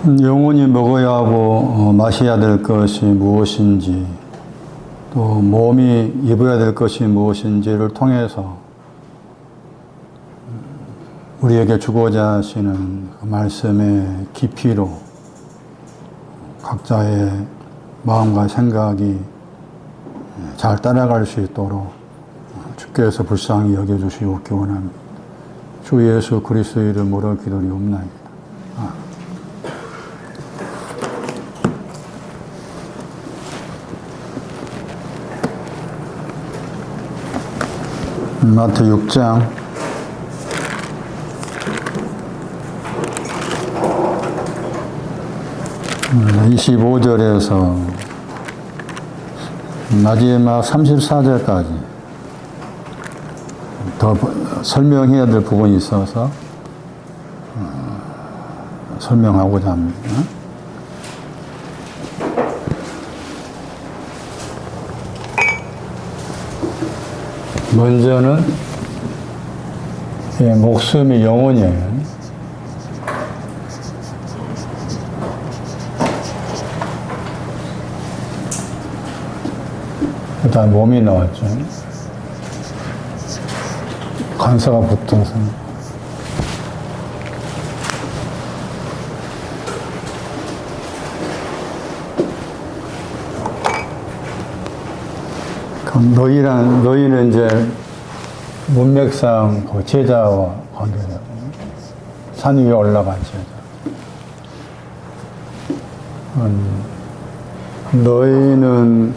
영혼이 먹어야 하고 마셔야 될 것이 무엇인지, 또 몸이 입어야 될 것이 무엇인지를 통해서 우리에게 주고자 하시는 그 말씀의 깊이로 각자의 마음과 생각이 잘 따라갈 수 있도록 주께서 불쌍히 여겨주시옵기 원합니다. 주 예수 그리스도의 이름으로 기도리옵나이다. 마태 6장 25절에서 마지막 34절까지 더 설명해야 될 부분이 있어서 설명하고자 합니다. 먼저는 목숨이 영혼이에요. 그 다음 몸이 나왔죠. 간사가 붙어서. 너희는 이제 문맥상 그 제자와 관계되고 산 위에 올라간 제자. 너희는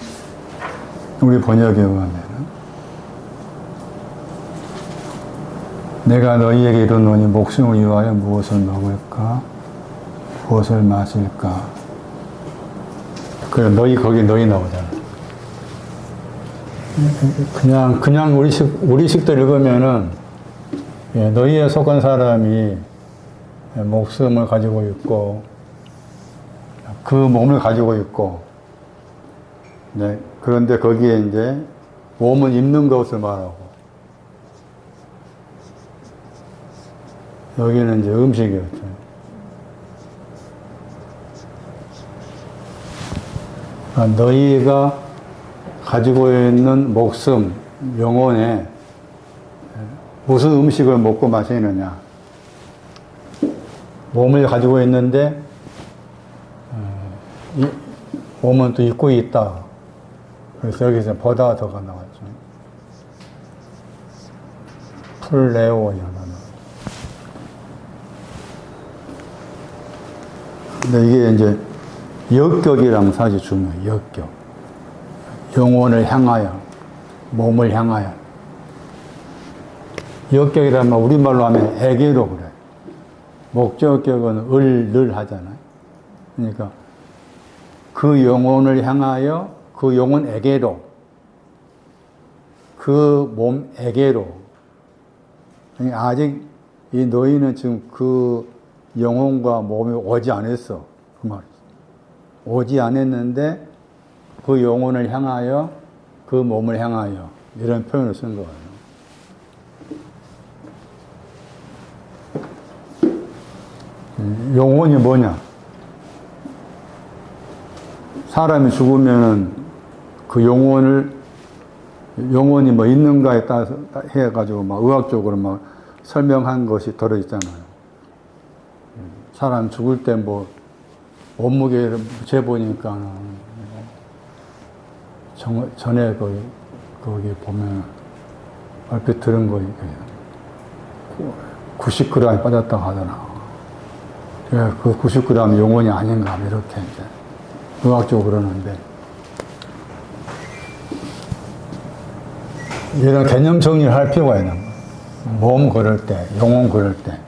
우리 번역에 의하면 내가 너희에게 이르노니 목숨을 위하여 무엇을 먹을까 무엇을 마실까. 그래 거기 너희 나오잖아. 그냥 우리식도 읽으면은, 너희에 속한 사람이 목숨을 가지고 있고, 그 몸을 가지고 있고, 네, 그런데 거기에 이제 몸은 입는 것을 말하고, 여기는 이제 음식이었죠. 그러니까 너희가 가지고 있는 목숨, 영혼에 무슨 음식을 먹고 마시느냐. 몸을 가지고 있는데 몸은 또 입고 있다. 그래서 여기서 보다 더가 나왔죠. 풀레오이가 나왔죠. 근데 이게 이제 역격이랑 사실 중요해요. 역격. 영혼을 향하여, 몸을 향하여. 역격이라면 우리말로 하면 에게로 그래. 목적격은 늘 하잖아요. 그러니까 그 영혼을 향하여, 그 영혼에게로, 그 몸에게로. 그러니까 아직 이 너희는 지금 그 영혼과 몸이 오지 않았어. 그 말이지. 오지 않았는데 그 영혼을 향하여, 그 몸을 향하여, 이런 표현을 쓴 거예요. 영혼이 뭐냐? 사람이 죽으면은 그 영혼이 뭐 있는가에 따라서 해가지고 막 의학적으로 막 설명한 것이 들어있잖아요. 사람 죽을 때 뭐 몸무게를 재보니까 전에 거기 보면 얼핏 들은 거 90g이 빠졌다고 하더라. 그 90g이 영혼이 아닌가 이렇게 이제 의학적으로 그러는데, 이런 개념 정리를 할 필요가 있는 거예요. 몸 그럴 때, 영혼 그럴 때.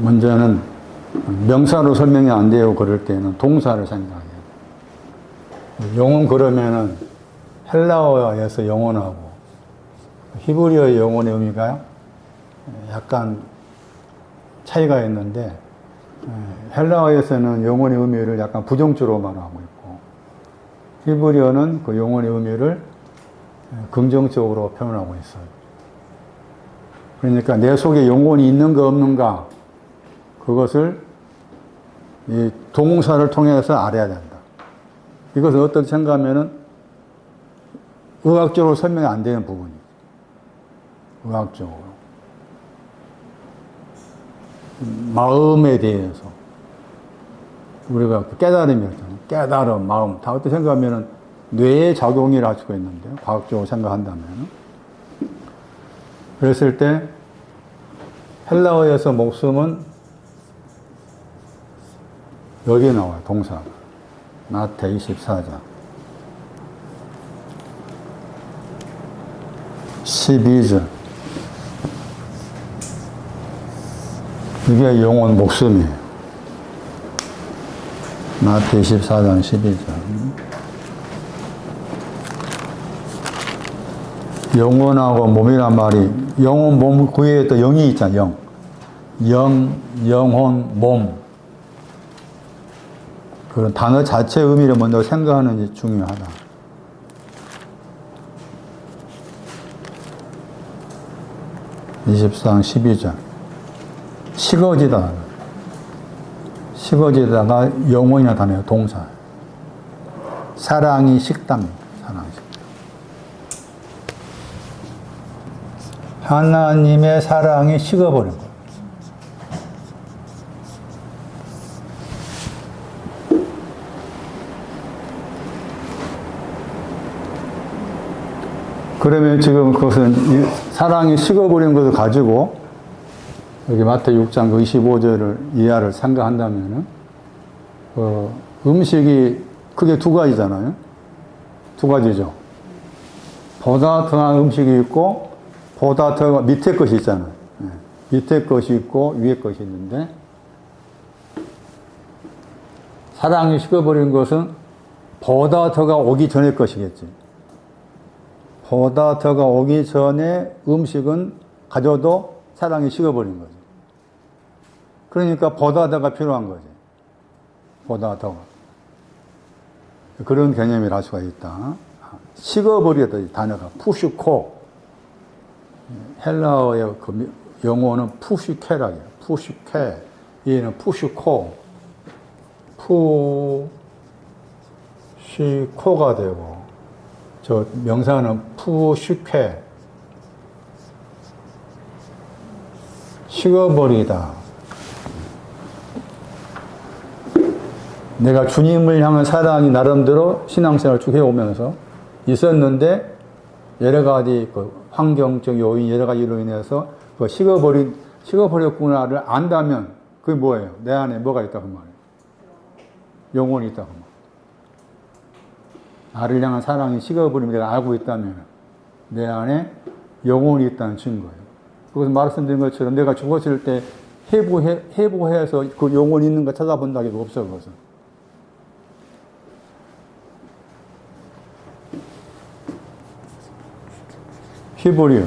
먼저는 명사로 설명이 안 돼요. 그럴 때는 동사를 생각해요. 영혼 그러면은 헬라어에서 영혼하고 히브리어의 영혼의 의미가 약간 차이가 있는데, 헬라어에서는 영혼의 의미를 약간 부정적으로 말하고 있고, 히브리어는 그 영혼의 의미를 긍정적으로 표현하고 있어요. 그러니까 내 속에 영혼이 있는가 없는가, 그것을 이 동사를 통해서 알아야 된다. 이것은 어떻게 생각하면은 의학적으로 설명이 안 되는 부분이에요. 의학적으로. 마음에 대해서 우리가 깨달음이 있잖아요. 깨달음, 마음. 다 어떻게 생각하면은 뇌의 작용이라 할 수가 있는데요. 과학적으로 생각한다면. 그랬을 때 헬라어에서 목숨은 여기 나와요. 동사. 마태 24장 12절. 이게 영혼 목숨이에요. 마태 24장 12절. 영혼하고 몸이란 말이, 영혼, 몸, 그 위에 또 영이 있잖아, 영혼, 몸. 그런 단어 자체의 의미를 먼저 생각하는 게 중요하다. (24장 12절) 식어지다. 식어지다가 영혼이나 단어예요. 동사. 사랑이 식당입니다. 사랑이 식당. 하나님의 사랑이 식어버린 거예요. 그러면 지금 그것은 사랑이 식어버린 것을 가지고 여기 마태 6장 25절을 이하를 생각한다면은 음식이 크게 두 가지잖아요. 두 가지죠. 보다 더한 음식이 있고 보다 더 밑에 것이 있잖아요. 밑에 것이 있고 위에 것이 있는데 사랑이 식어버린 것은 보다 더가 오기 전의 것이겠지. 보다 더가 오기 전에 음식은 가져도 사랑이 식어버린 거죠. 그러니까 보다 더가 필요한 거지. 보다 더가. 그런 개념이라 할 수가 있다. 식어버리다, 이 단어가. 푸슈코. 헬라어의 그 영어는 푸슈케라고 해요. 푸슈케. 얘는 푸슈코. 푸시코가 되고, 저 명사는 푸슈케. 식어버리다. 내가 주님을 향한 사랑이 나름대로 신앙생활을 쭉 해오면서 있었는데 여러 가지 그 환경적 요인, 여러 가지로 인해서 그 식어버렸구나를 안다면 그게 뭐예요? 내 안에 뭐가 있다고 말이에요? 영혼이 있다고 말이에요. 나를 향한 사랑이 식어버림을 내가 알고 있다면 내 안에 영혼이 있다는 증거예요. 그것을 말씀드린 것처럼 내가 죽었을 때 해부해서 그 영혼이 있는 거 찾아본다고 해도 없어, 그것은. 히브리어.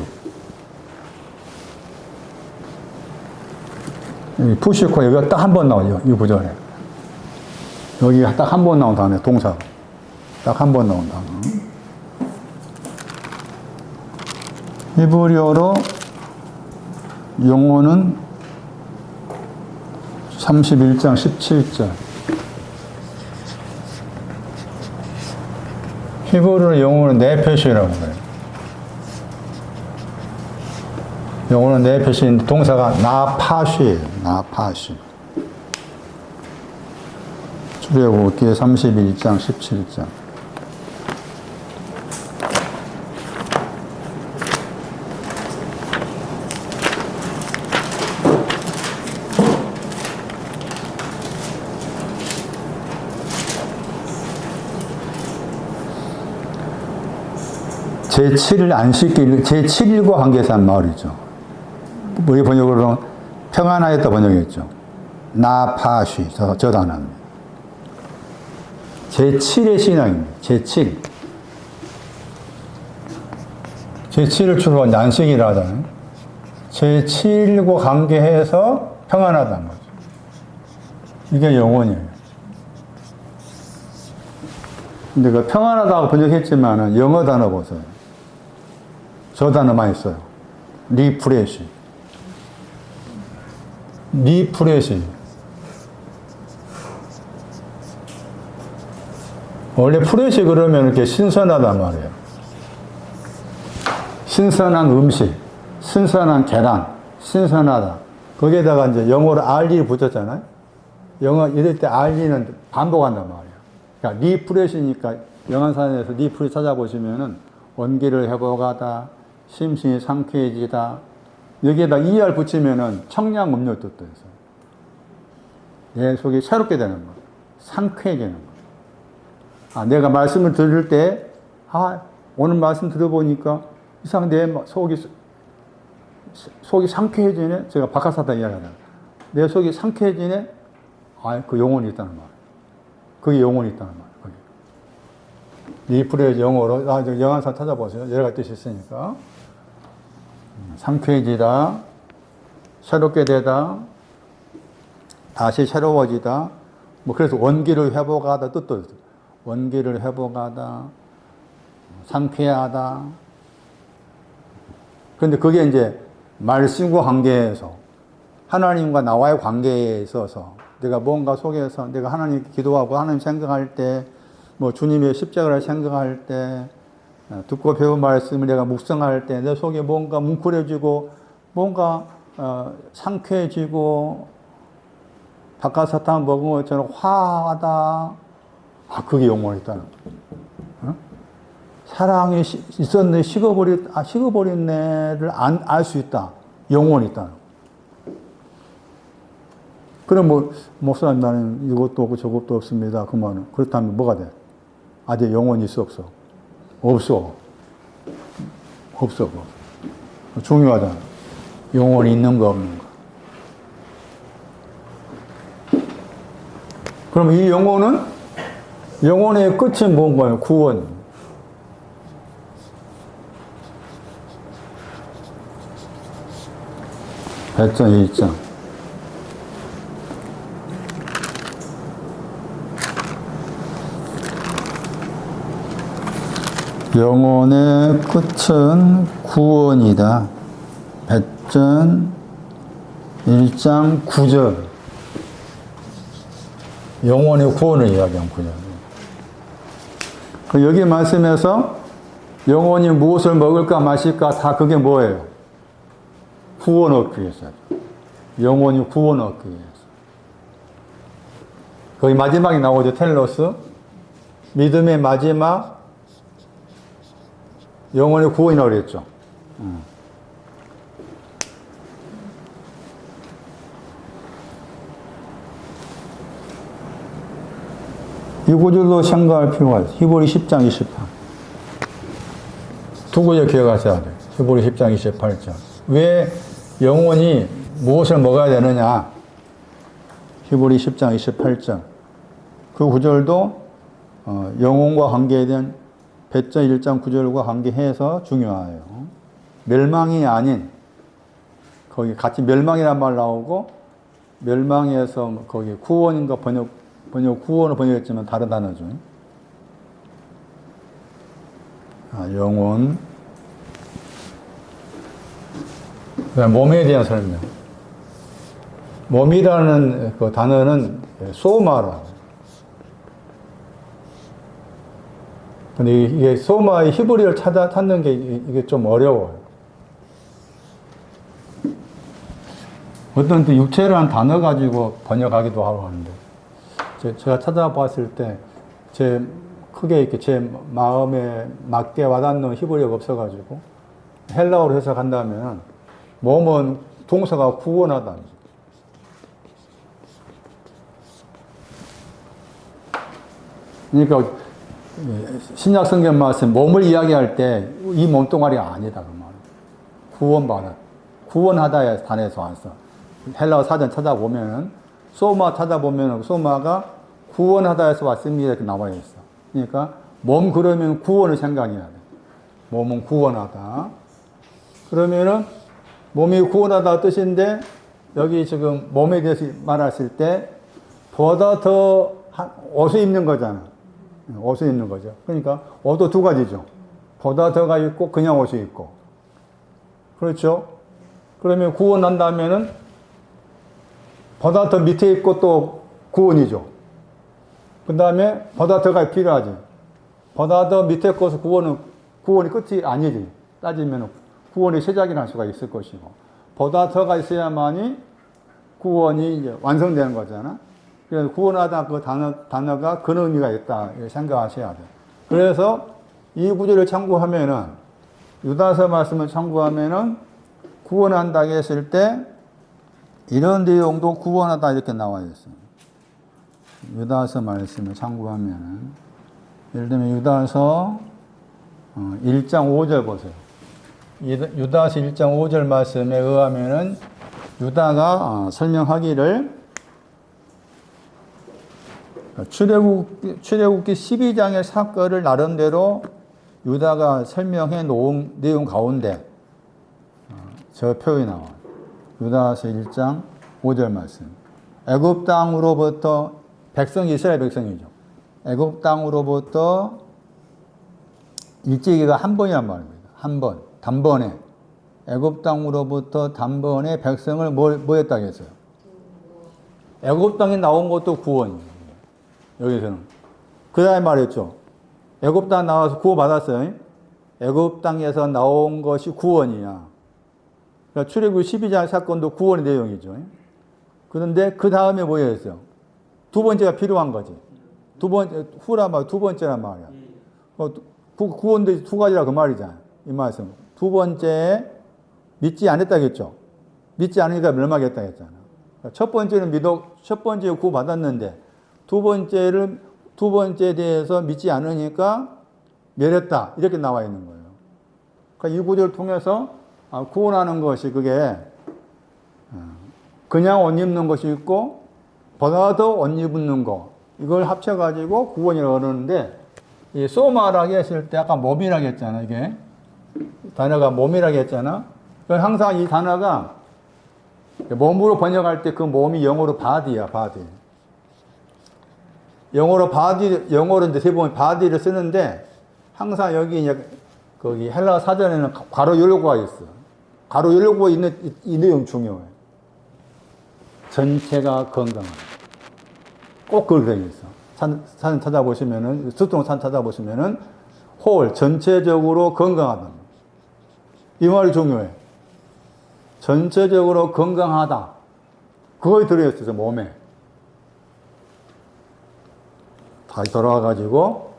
여기 푸시코, 여기가 딱 한 번 나와요. 이 구절에. 여기가 딱 한 번 나온 단어예요. 동사. 딱 한 번 나온 단어. 히브리어로 영혼은 31장 17절. 히브리어로 영혼은 네페시라고 해요. 영혼은 네페시인데 동사가 나파시예요. 나파시. 출애굽기 31장 17절. 제7일 안식일, 제7일과 관계해서 한 말이죠. 우리 번역으로는 평안하였다 번역했죠. 나파시, 저 단어입니다. 제7의 신앙입니다. 제7. 제7을 주로 안식이라 하잖아요. 제7일과 관계해서 평안하다는 거죠. 이게 영혼이에요. 근데 그 평안하다고 번역했지만은 영어 단어 보세요. 저 단어 많이 써요. 리프레시. 원래 프레시 그러면 이렇게 신선하단 말이에요. 신선한 음식, 신선한 계란, 신선하다. 거기에다가 이제 영어로 RE를 붙였잖아요. 영어 이럴 때 RE는 반복한단 말이에요. 그러니까 리프레시니까 영한산에서 리프레시 찾아보시면은 원기를 회복하다, 심신이 상쾌해지다. 여기에다 ER 붙이면은 청량 음료 뜻도 있어요. 내 속이 새롭게 되는 거예요. 상쾌해지는 거예요. 아, 내가 말씀을 들을 때, 오늘 말씀 들어보니까 이상 내 속이 상쾌해지네? 제가 박하사다 이야기하잖아요. 내 속이 상쾌해지네? 그 영혼이 있다는 말. 그게 영혼이 있다는 말. 리프레시 영어로, 영한산 찾아보세요. 여러 가지 뜻이 있으니까. 상쾌해지다, 새롭게 되다, 다시 새로워지다. 그래서 원기를 회복하다 뜻도 있어요. 원기를 회복하다, 상쾌하다. 그런데 그게 이제 말씀과 관계에서, 하나님과 나와의 관계에 있어서, 내가 뭔가 속에서 내가 하나님 기도하고 하나님 생각할 때, 주님의 십자가를 생각할 때, 듣고 배운 말씀을 내가 묵상할 때, 내 속에 뭔가 뭉클해지고, 뭔가, 상쾌해지고, 박하사탕 먹은 것처럼 화하다. 그게 영혼이 있다는 거예요. 사랑이 있었네, 식어버렸네를 알 수 있다. 영혼이 있다는 거예요. 그럼 목사님 나는 이것도 없고 저것도 없습니다. 그 말은. 그렇다면 뭐가 돼? 내 영혼이 있어, 없어? 없어. 없어. 중요하잖아. 영혼이 있는 거, 없는 거. 그럼 이 영혼의 끝은 뭔가요? 구원. 배짱 1장. 영혼의 끝은 구원이다. 배짱 1장 9절. 영혼의 구원을 이야기한 구절. 여기 말씀에서 영혼이 무엇을 먹을까 마실까 다 그게 뭐예요? 구원 얻기 위해서. 영혼이 구원 얻기 위해서. 거기 마지막에 나오죠. 텔로스. 믿음의 마지막 영혼의 구원이라고 그랬죠. 이 구절도 생각할 필요가 있어요. 히브리 10장 28. 두 구절 기억하셔야 돼요. 히브리 10장 28절. 왜 영혼이 무엇을 먹어야 되느냐? 히브리 10장 28절. 그 구절도 영혼과 관계된 배짱 1장 9절과 관계해서 중요해요. 멸망이 아닌, 거기 같이 멸망이란 말 나오고, 멸망에서 거기 구원인가 구원을 번역했지만 다른 단어죠. 영혼. 그다음 몸에 대한 설명. 몸이라는 그 단어는 소마라. 근데 이게 소마의 히브리어를 찾는 게 이게 좀 어려워요. 어떤 때 육체라는 단어 가지고 번역하기도 하고 하는데, 제가 찾아봤을 때, 크게 이렇게 제 마음에 맞게 와닿는 히브리어가 없어가지고, 헬라어로 해석한다면, 몸은 동사가 구원하다. 그러니까, 신약 성경 말씀, 몸을 이야기할 때, 이 몸뚱아리가 아니다. 그 말이에요. 구원받아. 구원하다의 단에서 왔어. 헬라어 사전 찾아보면은, 소마 찾아보면 소마가 구원하다에서 왔습니다. 이렇게 나와 있어. 그러니까 몸 그러면 구원을 생각해야 돼. 몸은 구원하다. 그러면은 몸이 구원하다 뜻인데 여기 지금 몸에 대해서 말했을 때 보다 더 옷을 입는 거잖아. 옷을 입는 거죠. 그러니까 옷도 두 가지죠. 보다 더가 있고 그냥 옷이 있고. 그렇죠? 그러면 구원한다면은 보다 더 밑에 있고 또 구원이죠. 그 다음에 보다 더가 필요하지. 보다 더 밑에 것은 구원이 끝이 아니지. 따지면 구원의 시작이라는 수가 있을 것이고, 보다 더가 있어야만이 구원이 이제 완성되는 거잖아. 그래서 구원하다 그 단어가 그런 의미가 있다. 생각하셔야 돼. 그래서 이 구절을 참고하면은, 유다서 말씀을 참고하면은, 구원한다 했을 때, 이런 내용도 구원하다 이렇게 나와 있어요. 유다서 말씀을 참고하면은, 예를 들면 유다서 1장 5절 보세요. 유다서 1장 5절 말씀에 의하면은 유다가 설명하기를 출애굽기 12장의 사건을 나름대로 유다가 설명해 놓은 내용 가운데 저 표현이 나와요. 유다서 1장 5절 말씀. 애굽 땅으로부터 백성이 이스라엘 백성이죠. 애굽 땅으로부터 일제기가 한 번이란 말입니다. 한 번, 단번에. 애굽 땅으로부터 단번에 백성을 뭐 했다고 했어요? 애굽 땅에 나온 것도 구원이에요. 여기서는. 그 다음에 말했죠. 애굽 땅 나와서 구원받았어요. 애굽 땅에서 나온 것이 구원이야. 그러니까 출애굽 12장 사건도 구원의 내용이죠. 그런데 그 다음에 뭐였어요? 두 번째가 필요한 거지. 두 번째란 말이야. 구원도 두 가지라 그 말이잖아. 이 말씀. 두 번째, 믿지 않았다겠죠. 믿지 않으니까 멸망했다 했잖아. 첫 번째는 첫 번째 구원받았는데, 두 번째에 대해서 믿지 않으니까 멸했다. 이렇게 나와 있는 거예요. 그러니까 이 구절을 통해서 구원하는 것이 그게 그냥 옷 입는 것이 있고, 보다 더 옷 입는 거. 이걸 합쳐가지고 구원이라고 그러는데, 이 소마라고 했을 때 아까 몸이라고 했잖아, 이게. 단어가 몸이라고 했잖아. 항상 이 단어가 몸으로 번역할 때 그 몸이 영어로 바디야, 바디. 영어로 이제 대부분 바디를 쓰는데, 항상 여기 이제 거기 헬라 사전에는 괄호 열고가 있어. 괄호 열고 있는 이 내용 중요해. 전체가 건강하다. 꼭 그렇게 되어 있어. 산 찾아보시면은, 수동산 찾아보시면은, 전체적으로 건강하다. 이 말이 중요해. 전체적으로 건강하다. 그거에 들어있어, 몸에. 다시 돌아와가지고,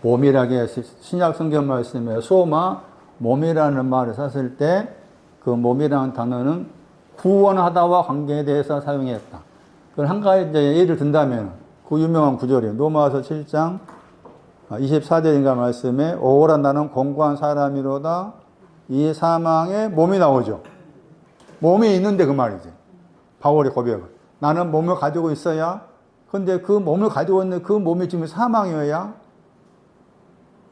몸이라게 신약 성경 말씀에 소마, 몸이라는 말을 썼을 때, 그 몸이라는 단어는 구원하다와 관계에 대해서 사용했다. 그걸 한 가지 예를 든다면, 그 유명한 구절이에요. 로마서 7장 24절인가 말씀에 오라 나는 공고한 사람이로다. 이 사망에 몸이 나오죠. 몸이 있는데 그 말이지. 바울의 고백은. 나는 몸을 가지고 있어야. 근데 그 몸을 가지고 있는 그 몸이 지금 사망이어야.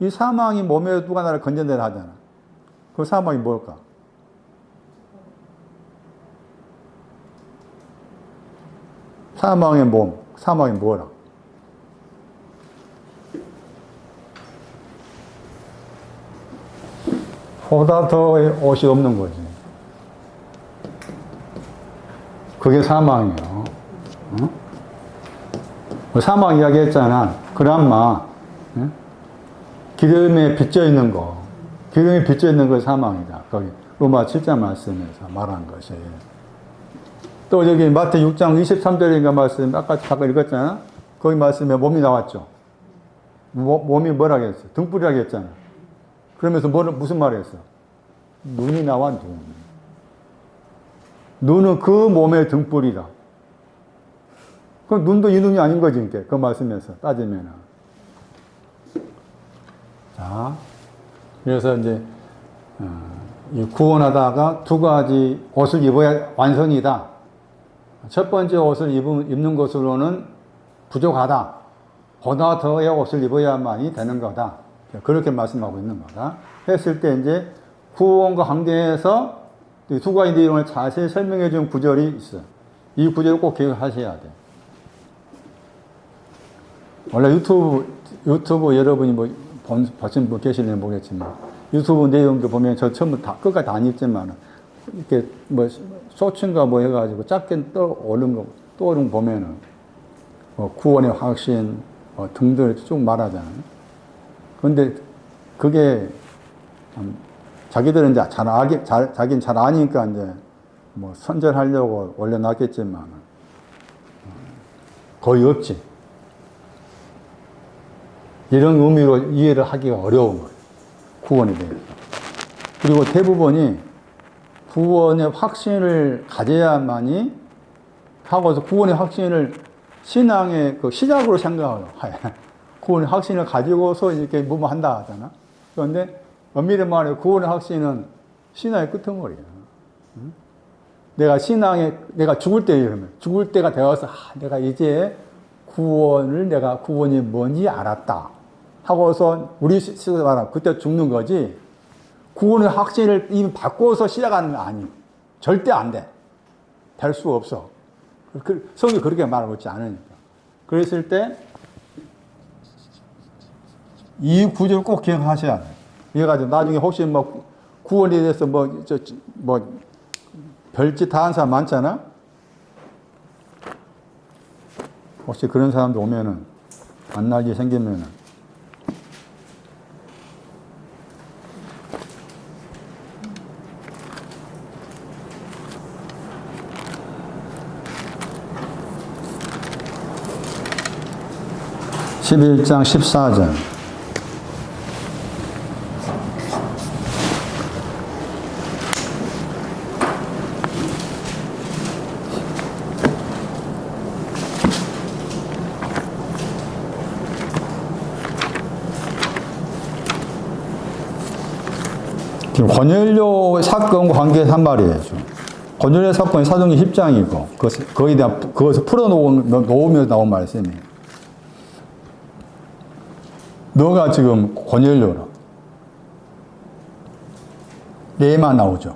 이 사망이 몸에 누가 나를 건져내라 하잖아. 그 사망이 뭘까? 사망의 몸. 사망이 뭐라? 보다 더 옷이 없는 거지. 그게 사망이에요. 사망 이야기 했잖아. 그람마. 기름에 빚져 있는 거. 기름에 빚져 있는 거 사망이다. 거기 로마 7장 말씀에서 말한 것이. 또 여기 마태 6장 23절인가 말씀 아까 잠깐 읽었잖아. 거기 말씀에 몸이 나왔죠. 몸이 뭐라고 했어? 등불이라고 했잖아. 그러면서 무슨 말을 했어? 눈이 나와, 눈. 눈은 그 몸의 등불이다. 그럼 눈도 이 눈이 아닌 거지, 그 말씀에서 따지면. 자, 그래서 이제, 구원하다가 두 가지 옷을 입어야 완성이다. 첫 번째 옷을 입는 것으로는 부족하다. 보다 더의 옷을 입어야만이 되는 거다. 그렇게 말씀하고 있는 거다. 했을 때 이제 구원과 관계해서 두 가지 내용을 자세히 설명해 준 구절이 있어요. 이 구절을 꼭 기억하셔야 돼. 원래 유튜브 여러분이 뭐 보신 분 계실지 모르겠지만 유튜브 내용도 보면 저 처음부터 끝까지 다 안 읽지만 이렇게 뭐 소친가 뭐 해가지고 짧게 떠오른 거 보면은 구원의 확신 등등 쭉 말하잖아요. 근데 그게 자기들은 이제 자기는 잘 아니까 이제 뭐 선전하려고 올려놨겠지만 거의 없지. 이런 의미로 이해를 하기가 어려운 거예요. 구원에 대해서. 그리고 대부분이 구원의 확신을 가져야만이 하고서 구원의 확신을 신앙의 그 시작으로 생각해요. 구원의 확신을 가지고서 이렇게 뭐뭐 한다 하잖아. 그런데 엄밀히 말해 구원의 확신은 신앙의 끄트머리야. 내가 내가 죽을 때 이러면, 죽을 때가 되어서, 내가 이제 구원이 뭔지 알았다. 하고서, 우리 식으로 말하면 그때 죽는 거지, 구원의 확신을 이미 바꿔서 시작하는 거 아니에요. 절대 안 돼. 될 수 없어. 성경이 그렇게 말하고 있지 않으니까. 그랬을 때, 이 구절을 꼭 기억하셔야 돼요. 이래가지고 나중에 혹시 뭐, 구원에 대해서 별짓 다 한 사람 많잖아? 혹시 그런 사람도 오면은, 만날 일이 생기면은, (11장 14절) 지금 고넬료 사건과 관계해서 한 말이에요. 고넬료 사건이 사도행전 10장이고 거기에 대한 그것을 풀어놓으면서 나온 말씀이에요. 너가 지금 고넬료라. 레마 나오죠.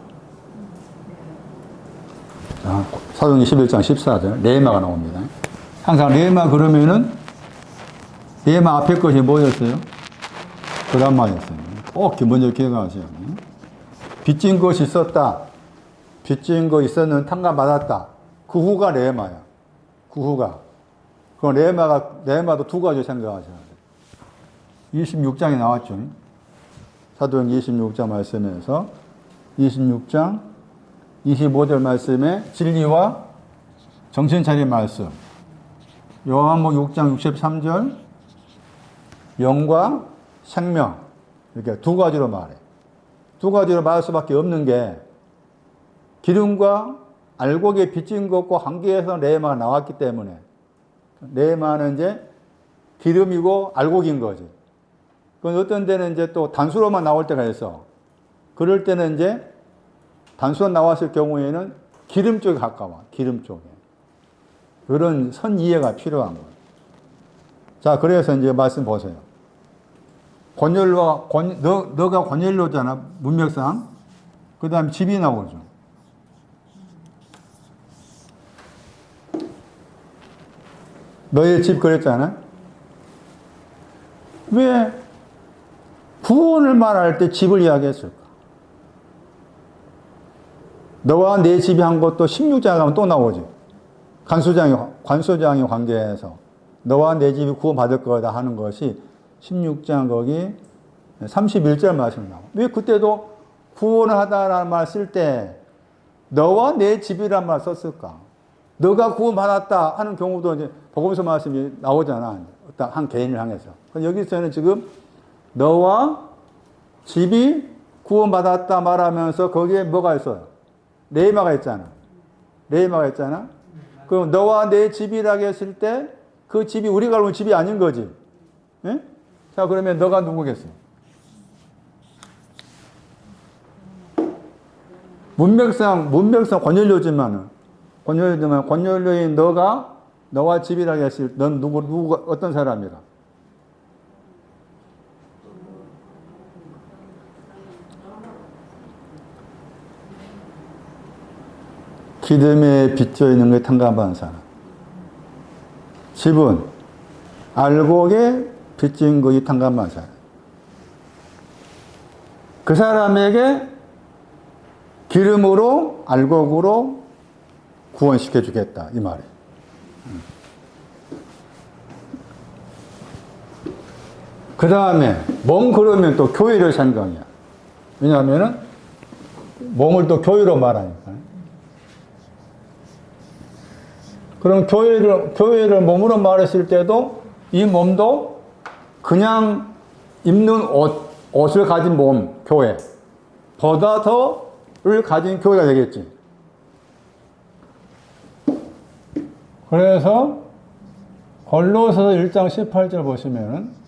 자, 사도행전 11장 14절 레마가 나옵니다. 항상 레마 그러면은 레마 앞에 것이 뭐였어요? 드라마였어요. 꼭 먼저 기억하세요. 빚진 것이 있었다. 빚진 거 있었는 탕감받았다. 그 후가 레마야. 그 후가. 그 레마도 두 가지 생각하셔야 돼요. 26장에 나왔죠. 사도행전 26장 말씀에서 26장 25절 말씀에 진리와 정신 차린 말씀. 요한복음 6장 63절 영광, 생명. 이렇게 두 가지로 말해. 두 가지로 말할 수밖에 없는 게 기름과 알곡에 빚진 것과 관계해서 레마가 나왔기 때문에 레마는 이제 기름이고 알곡인 거지. 그건 어떤 데는 이제 또 단수로만 나올 때가 있어. 그럴 때는 이제 단수로 나왔을 경우에는 기름 쪽에 가까워. 기름 쪽에. 그런 선 이해가 필요한 거예요. 자, 그래서 이제 말씀 보세요. 너가 고넬료잖아, 문맥상. 그 다음에 집이 나오죠. 너의 집 그랬잖아. 왜 구원을 말할 때 집을 이야기했을까? 너와 내 집이 한 것도 16장에 가면 또 나오지. 관소장의 관계에서 너와 내 집이 구원받을 거다 하는 것이 16장 거기 31절 말씀 나와. 왜 그때도 구원을 하다라는 말 쓸 때 너와 내 집이란 말 썼을까? 너가 구원받았다 하는 경우도 이제 복음서 말씀이 나오잖아. 어떤 한 개인을 향해서. 여기서는 지금 너와 집이 구원받았다 말하면서 거기에 뭐가 있어요? 레마가 있잖아. 레마가 있잖아. 그럼 너와 내 집이라고 했을 때 그 집이 우리가 알고 있는 집이 아닌 거지. 예? 자, 그러면 너가 누구겠어? 문맥상 고넬료인 너와 집이라고 했을 때 넌 누구 어떤 사람이라? 기름에 비쳐 있는 것에 탕감받은 사람. 집은 알곡에 빚진 것이 탕감받은 사람. 그 사람에게 기름으로 알곡으로 구원시켜 주겠다 이 말이에요. 그 다음에 몸 그러면 또 교회를 생각이야. 왜냐하면은 몸을 또 교회로 말하니까. 그럼 교회를 몸으로 말했을 때도 이 몸도 그냥 입는 옷을 가진 몸, 교회. 보다 더를 가진 교회가 되겠지. 그래서 골로새서 1장 18절 보시면은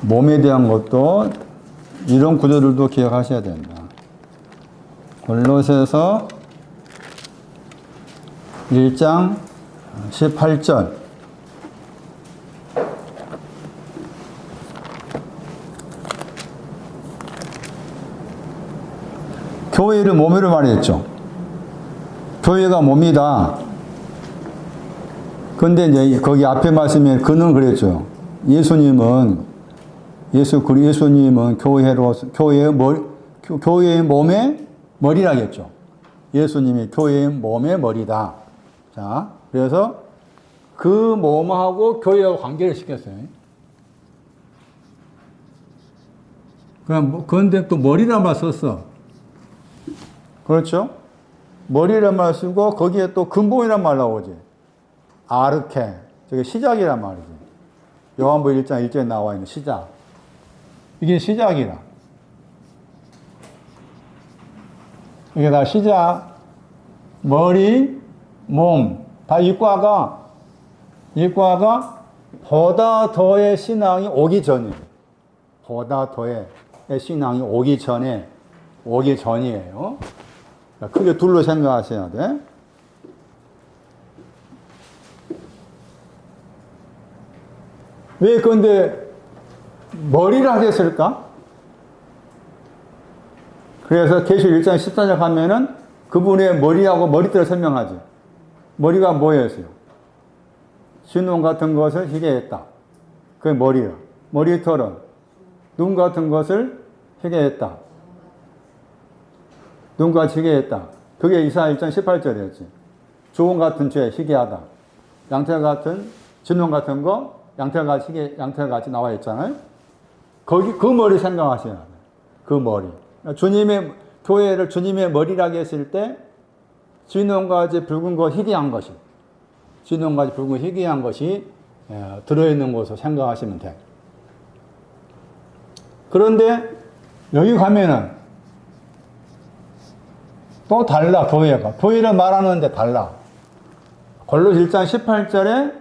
몸에 대한 것도 이런 구절들도 기억하셔야 된다. 골로새서 1장 18절. 교회를 몸으로 말했죠. 교회가 몸이다. 근데 이제 거기 앞에 말씀에 그는 그랬죠. 예수님은 교회의 몸의 머리라겠죠. 예수님이 교회의 몸의 머리다. 자, 그래서 그 몸하고 교회와 관계를 시켰어요. 그런데 또 머리란 말 썼어. 그렇죠? 머리란 말 쓰고 거기에 또 근본이란 말 나오지. 아르케. 저게 시작이란 말이지. 요한복음 1장 1절에 나와 있는 시작. 이게 시작이라. 이게 다 시작. 머리, 몸. 다 이과가 보다 더의 신앙이 오기 전이에요. 보다 더의 신앙이 오기 전이에요. 크게 둘로 생각하셔야 돼. 왜 근데 머리를 하겠을까? 그래서 계시록 1장 14절 가면은 그분의 머리하고 머리띠를 설명하죠. 머리가 뭐였어요? 진홍 같은 것을 희게 했다. 그게 머리라. 머리털은 눈 같은 것을 희게 했다. 눈같이 희게 했다. 그게 이사야 1장 18절이었지. 주홍 같은 죄 희게 하다. 양털 같은 진홍 같은 거 양털같이 나와 있잖아요. 거기 그 머리 생각하셔야 돼요. 그 머리. 교회를 주님의 머리라고 했을 때 진홍같이 붉은 거 희귀한 것이 진홍같이 붉은 희귀한 것이 들어있는 것으로 생각하시면 돼요. 그런데 여기 가면은 또 달라. 교회를 말하는데 달라. 골로새 1장 18절에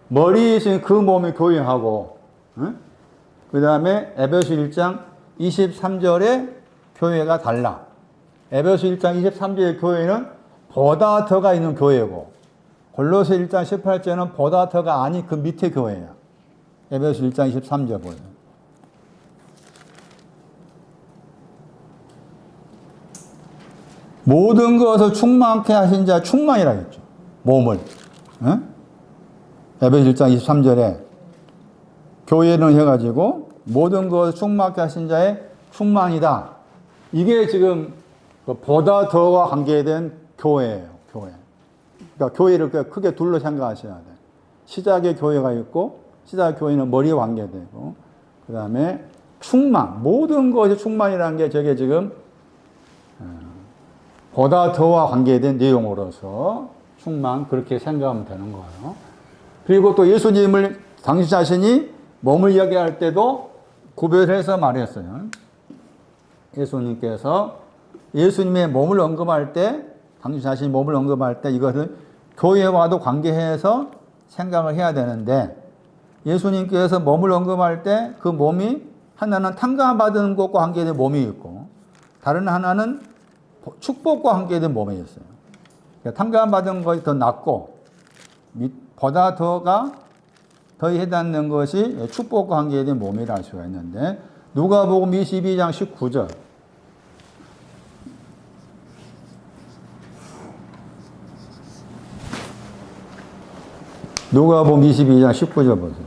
머리이신 그 몸이 교회하고, 응? 그 다음에 에베소 1장 23절에 교회가 달라. 에베소 1장 23절의 교회는 보다 더가 있는 교회고, 골로새 1장 18절은 보다 더가 아닌 그 밑에 교회야. 에베소 1장 23절 보세요. 모든 것을 충만케 하신 자 충만이라겠죠. 몸을. 응? 에베소 1장 23절에 교회는 해가지고 모든 것을 충만케 하신 자의 충만이다. 이게 지금 보다 더와 관계된 교회예요. 교회. 그러니까 교회를 크게 둘로 생각하셔야 돼. 시작의 교회가 있고 시작 교회는 머리에 관계되고 그 다음에 충만. 모든 것이 충만이라는 게 저게 지금 보다 더와 관계된 내용으로서 충만 그렇게 생각하면 되는 거예요. 그리고 또 예수님을 당신 자신이 몸을 이야기할 때도 구별해서 말했어요. 예수님께서 예수님의 몸을 언급할 때 당신 자신이 몸을 언급할 때 이것을 교회와도 관계해서 생각을 해야 되는데 예수님께서 몸을 언급할 때 그 몸이 하나는 탕감받은 것과 관계된 몸이 있고 다른 하나는 축복과 관계된 몸이 있어요. 그러니까 탕감받은 것이 더 낫고 보다 더가 더 해당되는 것이 축복과 관계된 몸이라 할 수가 있는데 누가복음 22장 19절 누가복음 22장 19절 보세요.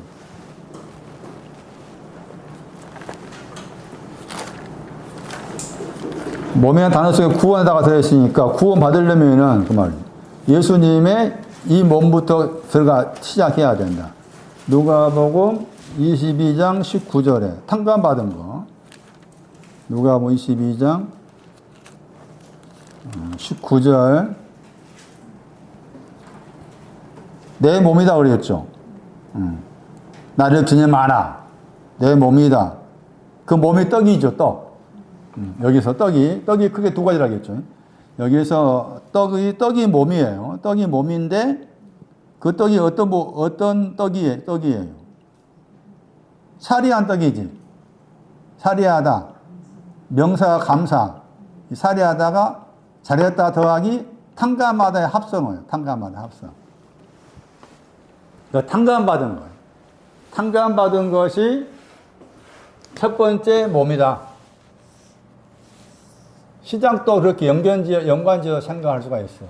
몸이라는 단어 속에 구원에다가 들어있으니까 구원 받으려면은 그 말 예수님의 이 몸부터 시작해야 된다. 누가복음 22장 19절에 탕감받은 거. 누가복음 22장 19절. 내 몸이다 그랬죠. 나를 지지 마라. 내 몸이다. 그 몸이 떡이죠, 떡. 여기서 떡이 크게 두 가지라고 했죠. 여기서 떡이 몸이에요. 떡이 몸인데 그 떡이 어떤 떡이에요? 사리한 떡이지. 사리하다. 명사가 감사. 사리하다가 잘했다 더하기 탕감하다의 합성어예요. 탕감하다 합성. 그러니까 탕감받은 거예요. 탕감받은 것이 첫 번째 몸이다. 시장도 그렇게 연관지어 생각할 수가 있어.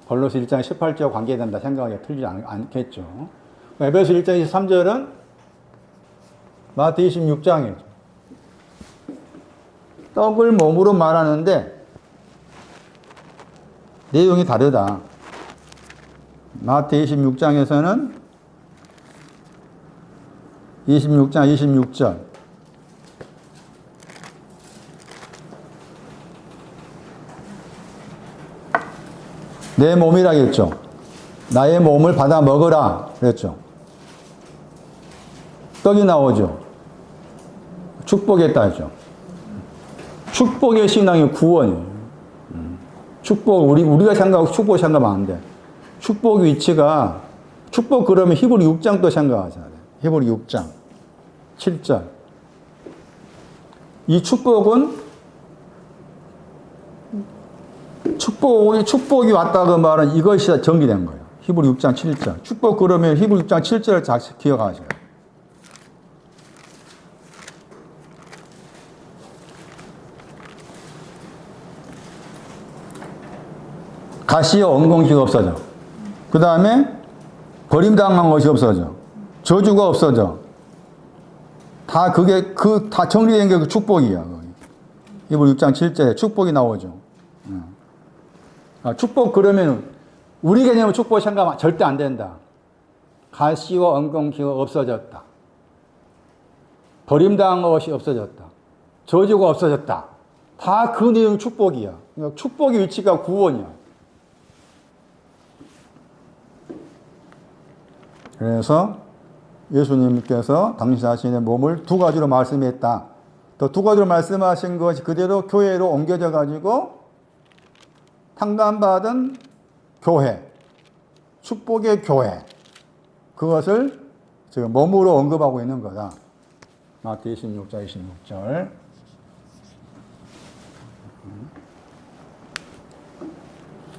골로새 1장 18절과 관계된다 생각하기가 틀리지 않겠죠. 에베소 1장 23절은 마태 26장이죠. 떡을 몸으로 말하는데 내용이 다르다. 마태 26장에서는 26장 26절 내 몸이라겠죠. 나의 몸을 받아 먹으라 그랬죠. 떡이 나오죠. 축복했다 했죠. 축복의 신앙이 구원이에요. 축복, 우리가 생각하고 축복 생각하면 안 돼. 축복의 위치가, 축복 그러면 히브리 6장 또 생각하잖아요. 히브리 6장 7절. 이 축복은 축복이 왔다 그 말은 이것이 전개된 거예요. 히브리 6장 7절. 축복 그러면 히브리 6장 7절을 잘 기억하셔요. 가시와 엉겅퀴가 없어져. 그 다음에 버림당한 것이 없어져. 저주가 없어져. 다 다 정리된 게 그 축복이야. 히브리 6장 7절에 축복이 나오죠. 축복 그러면 우리 개념은 축복 생각하면 절대 안 된다. 가시와 엉겅퀴가 없어졌다. 버림당한 것이 없어졌다. 저주가 없어졌다. 다 그 내용이 축복이야. 그러니까 축복의 위치가 구원이야. 그래서 예수님께서 당신 자신의 몸을 두 가지로 말씀했다. 또 두 가지로 말씀하신 것이 그대로 교회로 옮겨져 가지고 탕감받은 교회, 축복의 교회, 그것을 지금 몸으로 언급하고 있는 거다. 마태 26장 26절.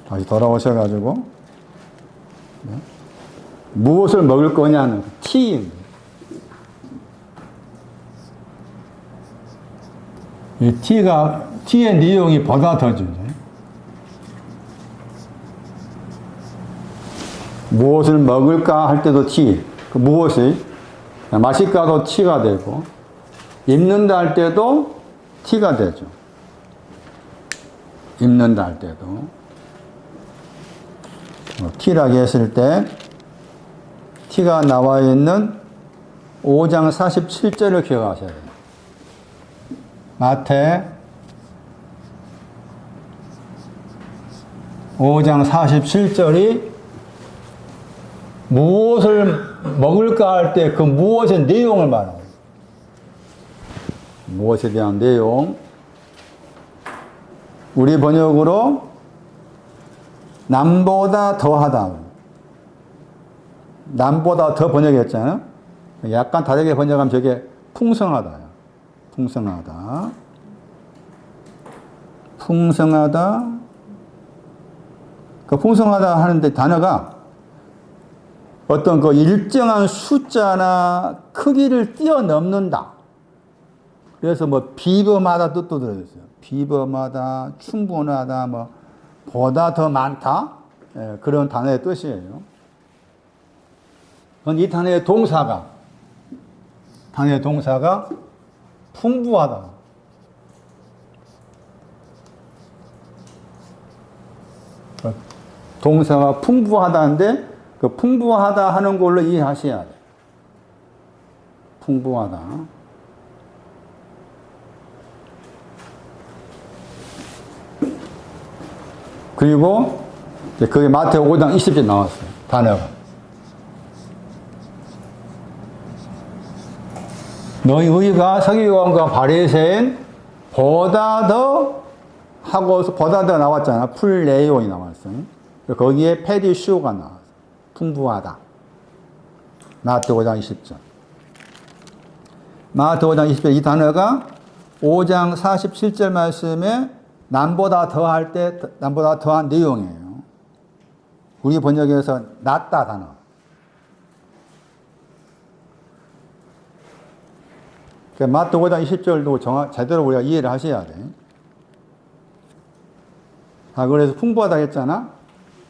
다시 돌아오셔가지고 무엇을 먹을 거냐는 티입니다. 이 티의 내용이 보다 더 중요해요. 무엇을 먹을까 할 때도 티, 그 무엇이 마실까도 티가 되고, 입는다 할 때도 티가 되죠. 입는다 할 때도. 티라고 했을 때, 티가 나와 있는 5장 47절을 기억하셔야 돼요. 마태 5장 47절이 무엇을 먹을까 할 때 그 무엇의 내용을 말하고 있어요. 무엇에 대한 내용. 우리 번역으로 남보다 더하다. 남보다 더 번역했잖아요. 약간 다르게 번역하면 저게 풍성하다. 풍성하다. 풍성하다. 그 풍성하다 하는데 단어가 어떤 그 일정한 숫자나 크기를 뛰어넘는다. 그래서 뭐 비범하다 뜻도 들어있어요. 비범하다, 충분하다, 뭐 보다 더 많다. 예, 그런 단어의 뜻이에요. 이 단어의 동사가 풍부하다. 동사가 풍부하다는데 그 풍부하다 하는 걸로 이해하셔야 돼. 풍부하다. 그리고 그게 마태오 5장 20절 나왔어요. 단어가. 너희 의가 서기관과 바리새인 보다 더 하고서 보다 더 나왔잖아. 풀레이온이 나왔어요. 거기에 페디슈가 나왔어요. 풍부하다. 마태오 5장 20절. 마태오 5장 20절 이 단어가 5장 47절 말씀에 남보다 더할 때 남보다 더한 내용이에요. 우리 번역에서 낫다 단어. 마태오 5장 20절도 제대로 우리가 이해를 하셔야 돼. 그래서 풍부하다 했잖아.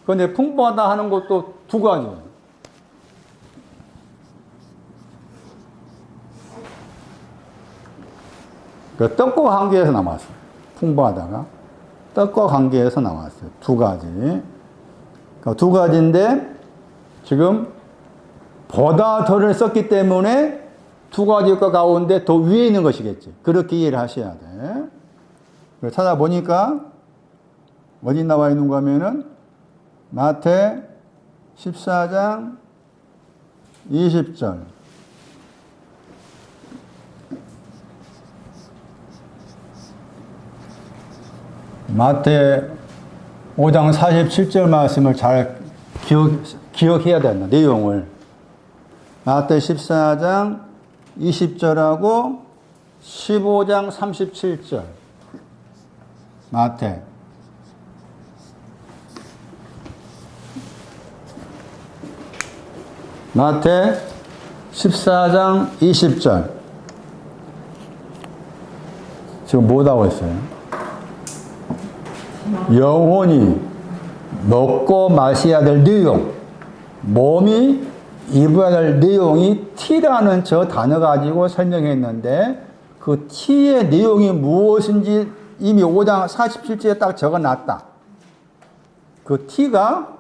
그런데 풍부하다 하는 것도 두 가지예요. 그 떡과 관계에서 나왔어요. 풍부하다가 떡과 관계에서 나왔어요. 두 가지. 그러니까 두 가지인데 지금 보다 더를 썼기 때문에 두 가지 것 가운데 더 위에 있는 것이겠지. 그렇게 이해를 하셔야 돼. 찾아보니까 어디 나와 있는가 하면은 마태 14장 20절. 마태 5장 47절 말씀을 잘 기억해야 된다. 내용을. 마태 14장 20절하고 15장 37절. 마태. 마태 14장 20절. 지금 뭐라고 했어요? 영혼이 먹고 마셔야 될 내용, 몸이 입어야 될 내용이 티라는 저 단어 가지고 설명했는데 그 티의 내용이 무엇인지 이미 5장 47절에 딱 적어놨다. 그 티가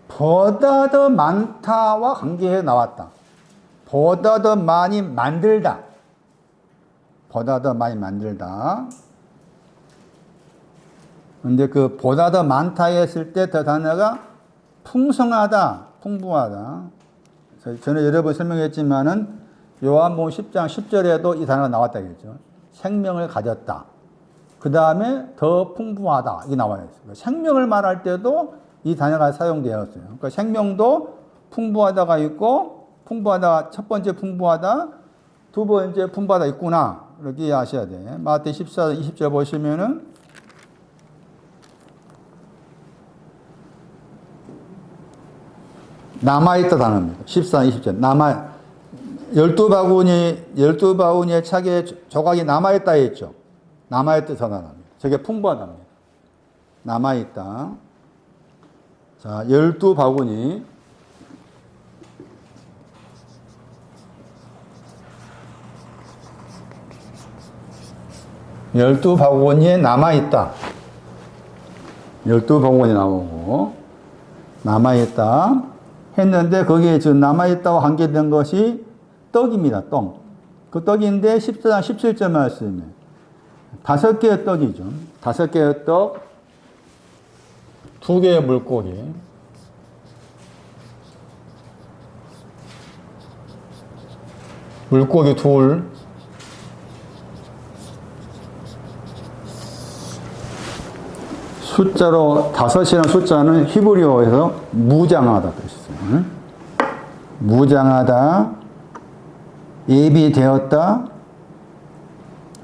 보다 더 많다와 관계해 나왔다. 보다 더 많이 만들다. 보다 더 많이 만들다. 근데 그 보다 더 많다 했을 때 더 단어가 풍성하다, 풍부하다. 전에 여러 번 설명했지만은 요한복음 10장 10절에도 이 단어가 나왔다 그랬죠. 생명을 가졌다. 그 다음에 더 풍부하다. 이게 나와 있어요. 생명을 말할 때도 이 단어가 사용되었어요. 그러니까 생명도 풍부하다가 있고, 풍부하다, 첫 번째 풍부하다, 두 번째 풍부하다 있구나. 이렇게 이해하셔야 돼. 마태 14, 20절 보시면은, 남아있다 단어입니다. 14, 20절. 12바구니의 차게 조각이 남아있다 했죠. 남아있다 전환합니다. 저게 풍부하답니다. 남아있다. 자, 12바구니. 12바구니에 남아있다. 12바구니 나오고, 남아있다. 했는데, 거기에 지금 남아있다와 관계된 것이 떡입니다, 떡. 그 떡인데, 14장 17절 말씀에 5개의 떡이죠. 5개의 떡, 2개의 물고기. 물고기 2. 숫자로 5이라는 숫자는 히브리어에서 무장하다 뜻이에요. 무장하다, 예비되었다,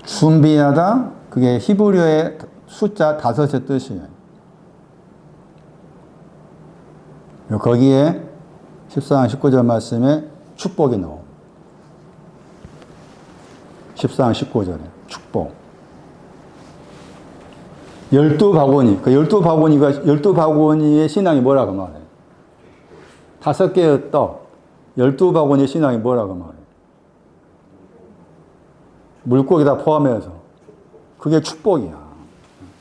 준비하다. 그게 히브리어의 숫자 5의 뜻이에요. 거기에 14장 19절 말씀에 축복이 나옵니다. 14장 19절에 축복. 12바구니. 그 12바구니의 신앙이 뭐라고 말해요? 5개의 떡. 12바구니의 신앙이 뭐라고 말해요? 물고기 다 포함해서. 그게 축복이야.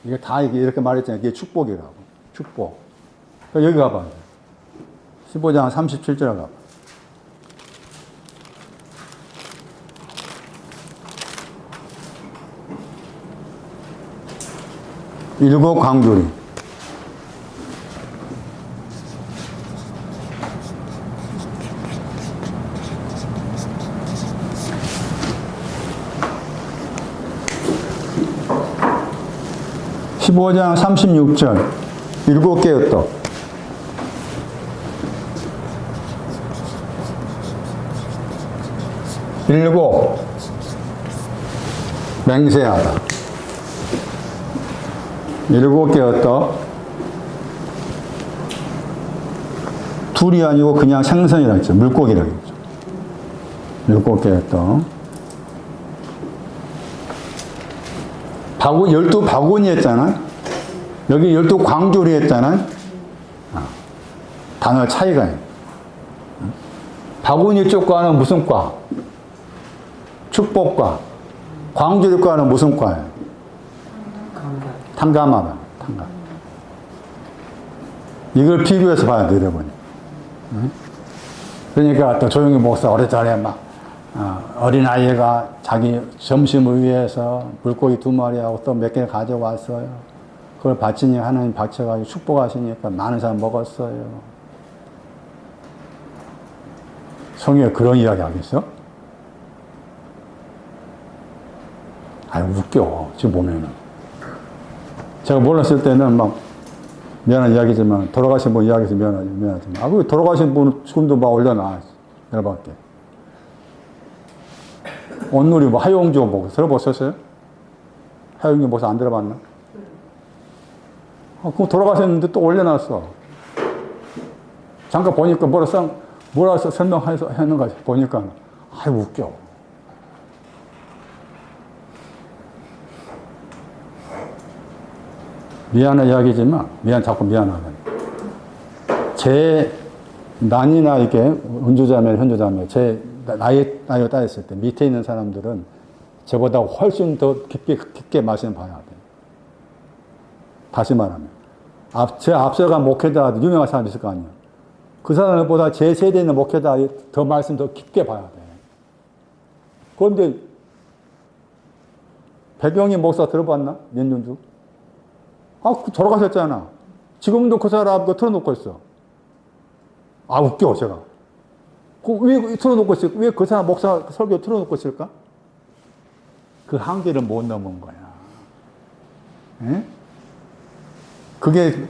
이게 다 이렇게 말했잖아요. 그게 축복이라고. 축복. 여기 가봐. 15장 37절 가봐. 일곱 광주리. (15장 36절) 일곱 개의 떡. 일곱 맹세하다. 일곱 개의 떡. 둘이 아니고 그냥 생선이라고 했죠. 물고기라고 했죠. 일곱 개의 떡. 12바구니 했잖아. 여기 12광주리 했잖아. 단어 차이가 있네. 바구니 쪽 과는 무슨 과? 축복과. 광주리 과는 무슨 과예요? 탕감하다. 탕감. 이걸 비교해서 봐야 돼, 여러분이. 그러니까 또 조용히 목사 오래전에 막 어린아이가 자기 점심을 위해서 물고기 2마리하고 또 몇 개 가져왔어요. 그걸 바치니 하나님 바쳐가지고 축복하시니까 많은 사람 먹었어요. 성경에 그런 이야기 하겠어? 아유, 웃겨. 지금 보면은. 제가 몰랐을 때는 막, 미안한 이야기지만, 돌아가신 분 이야기해서 미안하지만, 그 돌아가신 분 지금도 막 올려놔. 열받게. 온누리 뭐 하용조 뭐 들어보셨어요? 하용조 목사 안 들어봤나? 그거 돌아가셨는데 또 올려놨어. 잠깐 보니까 뭐라 설명해서 했는가 보니까, 아유, 웃겨. 미안한 이야기지만, 자꾸 미안하다. 제 난이나 이렇게 은주자매, 현주자매, 제 나이가 따졌을 때 밑에 있는 사람들은 저보다 훨씬 더 깊게 맛을 봐야 돼. 다시 말하면. 제 앞서간 목회자, 유명한 사람이 있을 거 아니에요. 그 사람보다 제 세대에 있는 목회자 더 말씀 더 깊게 봐야 돼. 그런데 배경희 목사 들어봤나? 몇 년 중? 돌아가셨잖아. 지금도 그 사람 거 틀어놓고 있어. 웃겨, 제가. 왜 틀어놓고 있을까? 왜 그 사람 목사 설교 틀어놓고 있을까? 그 한계를 못 넘은 거야. 에? 그게,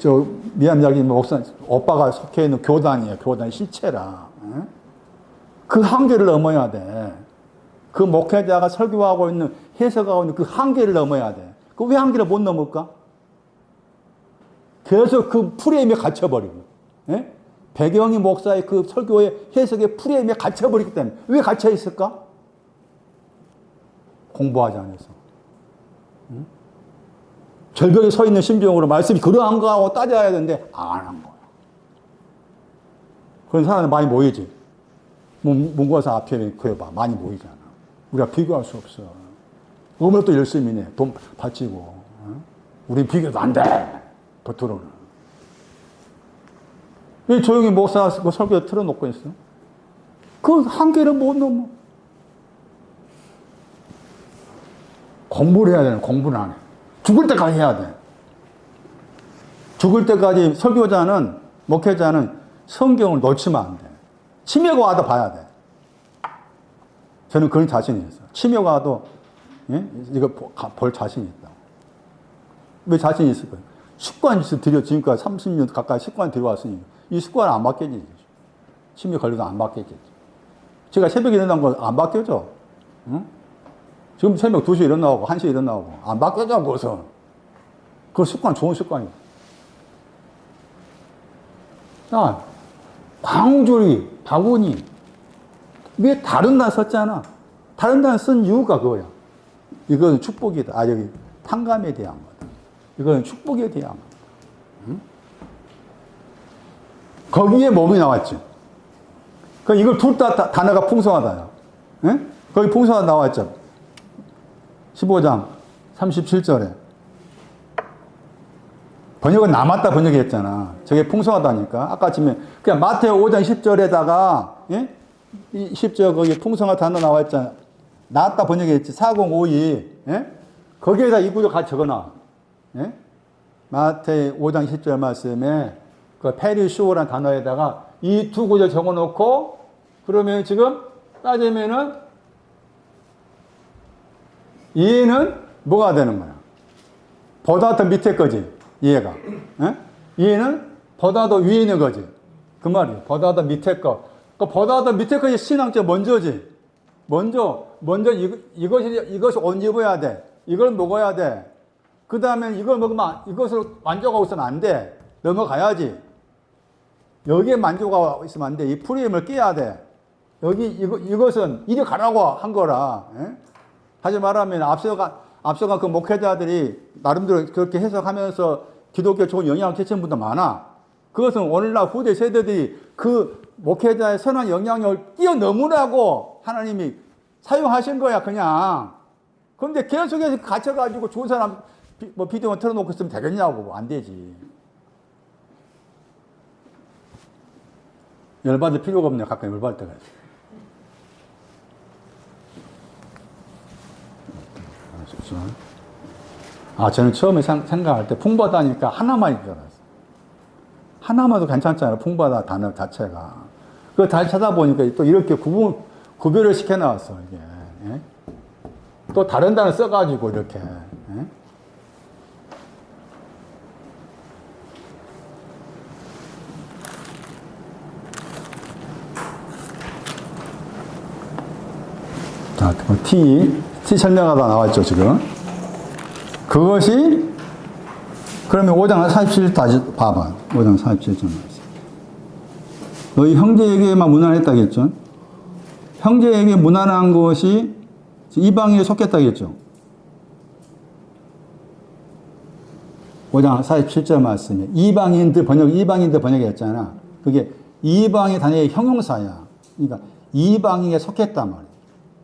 미안 이야기, 목사, 오빠가 속해 있는 교단이에요. 교단 실체라. 에? 그 한계를 넘어야 돼. 그 목회자가 설교하고 있는, 해석하고 있는 그 한계를 넘어야 돼. 그 왜 한계를 못 넘을까? 그래서 그 프레임에 갇혀버리고, 예? 배경희 목사의 그 설교의 해석의 프레임에 갇혀버리기 때문에. 왜 갇혀있을까? 공부하지 않아서. 응? 절벽에 서 있는 심정으로 말씀이 그러한가 하고 따져야 되는데, 안 한 거야. 그런 사람이 많이 모이지. 문과사 앞에 그려봐. 많이 모이잖아. 우리가 비교할 수 없어. 얼마나 또 열심히 해. 돈 바치고. 응? 우리 비교도 안 돼. 겉으로는. 왜 조용히 목사 설교 틀어놓고 있어? 그 한계를 못 넘어. 공부를 해야 되는 공부는 안 해. 죽을 때까지 해야 돼. 죽을 때까지 설교자는, 목회자는 성경을 놓치면 안 돼. 치매가 와도 봐야 돼. 저는 그런 자신이 있어요. 치매가 와도, 예? 이거 볼 자신이 있다. 왜 자신이 있을 거예요? 습관이 들여, 지금까지 30년 가까이 습관 들여왔으니까. 이 습관은 안 바뀌지. 치매 걸려도 안 바뀌지. 제가 새벽에 일어난 거 안 바뀌어져. 응? 지금 새벽 2시에 일어나고, 1시에 일어나고. 안 바뀌어져, 그것은. 그 습관, 좋은 습관이야. 자, 광주리, 바구니. 왜 다른 날 썼잖아. 다른 날 쓴 이유가 그거야. 이건 축복이다. 여기 탕감에 대한 거다. 이건 축복에 대한 거다. 응? 거기에 몸이 나왔죠. 이걸 둘 다 단어가 풍성하다요. 응? 거기 풍성하다 나왔죠. 15장 37절에. 번역은 남았다 번역했잖아. 저게 풍성하다니까. 아까 아침에 그냥 마태오 5장 10절에다가 예? 이 10절 거기 풍성한 단어 나와 있잖아. 나왔다 번역했지. 4052. 예? 거기에다 이 구조 같이 적어놔. 예? 마태 5장 10절 말씀에 그 페리슈오라는 단어에다가 이 두 구절 적어놓고 그러면 지금 따지면은 얘는 뭐가 되는 거야? 보다 더 밑에 거지. 얘가. 예? 얘는 보다 더 위에 있는 거지. 그 말이야. 보다 더 밑에 거. 그 보다 더 밑에 거지 신앙적 먼저지. 먼저 이것이 옷 입어야 돼. 이걸 먹어야 돼. 그 다음에 이걸 먹으면 이것을 만족하고 있으면 안 돼. 넘어가야지. 여기에 만족하고 있으면 안 돼. 이 프레임을 깨야 돼. 여기 이것은 이리 가라고 한 거라. 예? 하지 말하면 앞서가 그 목회자들이 나름대로 그렇게 해석하면서 기독교 좋은 영향을 끼치는 분도 많아. 그것은 오늘날 후대 세대들이 그 목회자의 선한 영향력을 뛰어넘으라고 하나님이 사용하신 거야, 그냥. 그런데 계속해서 갇혀가지고 좋은 사람 비디오 틀어놓고 있으면 되겠냐고. 안 되지. 열받을 필요가 없네. 가끔 열받을 때가 있어. 저는 처음에 생각할 때 풍부하다니까 하나만인 줄 알았어요. 하나만도 괜찮잖아요. 풍부하다 단어 자체가. 그거 다시 찾아보니까 또 이렇게 구별을 시켜놨어, 이게. 예? 또 다른 단어 써가지고 이렇게. 예? 자, T 설명하다 나왔죠, 지금. 그것이, 그러면 5장 47 다시 봐봐. 5장 47절 말씀. 너희 형제에게만 무난했다겠죠? 형제에게 무난한 것이 이방인에 속했다겠죠? 5장 47절 말씀에 이방인들 번역했잖아. 그게 이방의 단어의 형용사야. 그러니까 이방인에 속했단 말이야.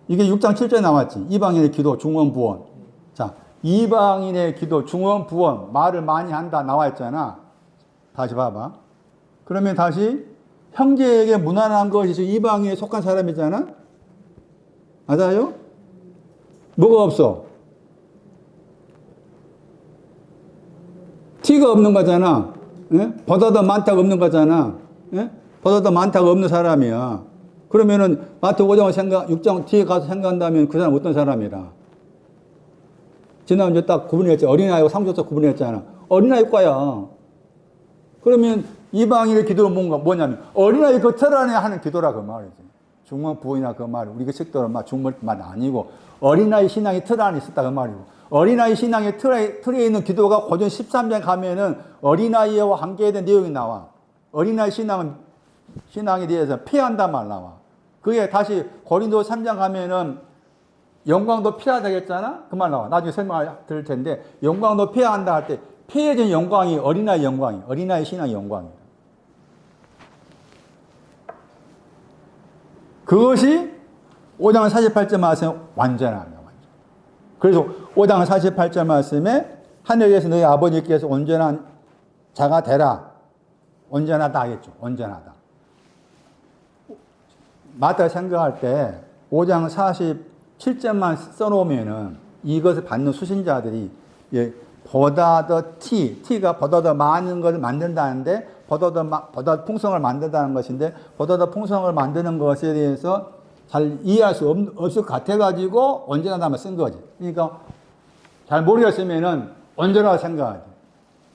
이게 6장 7절에 나왔지. 이방인의 기도, 중원, 부원. 자, 이방인의 기도, 중원, 부원. 말을 많이 한다 나와 있잖아. 다시 봐봐. 그러면 다시 형제에게 무난한 것이 이방인에 속한 사람이잖아. 맞아요? 뭐가 없어? 티가 없는 거잖아. 예? 보다 더 많다가 없는 거잖아. 예? 보다 더 많다가 없는 사람이야. 그러면은 마태 5장 6장 뒤에 가서 생각한다면 그 사람 어떤 사람이라? 지난주에 딱 구분했지. 어린아이하고 상속자 구분했잖아. 어린아이과야. 그러면 이방인의 기도는 뭐냐면 어린아이 그 틀 안에 하는 기도라 그 말이지. 중원 부원이나 그 말. 우리가 식도로 말 중원 말 아니고 어린아이 신앙이 틀 안에 있었다 그 말이고. 어린아이 신앙의 틀에 있는 기도가 고전 13장 가면은 어린아이와 관계된 내용이 나와. 어린아이 신앙에 대해서 피한단 말 나와. 그게 다시 고린도 3장 가면은 영광도 피해야 되겠잖아? 그 말 나와. 나중에 설명 드릴 텐데, 영광도 피해야 한다 할 때, 피해진 영광이 어린아이 영광이, 어린아이 신앙의 영광이다. 그것이 5장 48절 말씀에 완전합니다. 그래서 5장 48절 말씀에 하늘에서 너희 아버지께서 온전한 자가 되라. 온전하다 하겠죠. 온전하다. 마태가 생각할 때 5장 47절만 써놓으면은 이것을 받는 수신자들이 보다 더 T가 보다 더 많은 것을 만든다는데 보다 풍성을 만든다는 것인데 보다 더 풍성을 만드는 것에 대해서 잘 이해할 수 없을 것 같아가지고 온전하다만 쓴 거지. 그러니까 잘 모르겠으면은 온전하다 생각하지.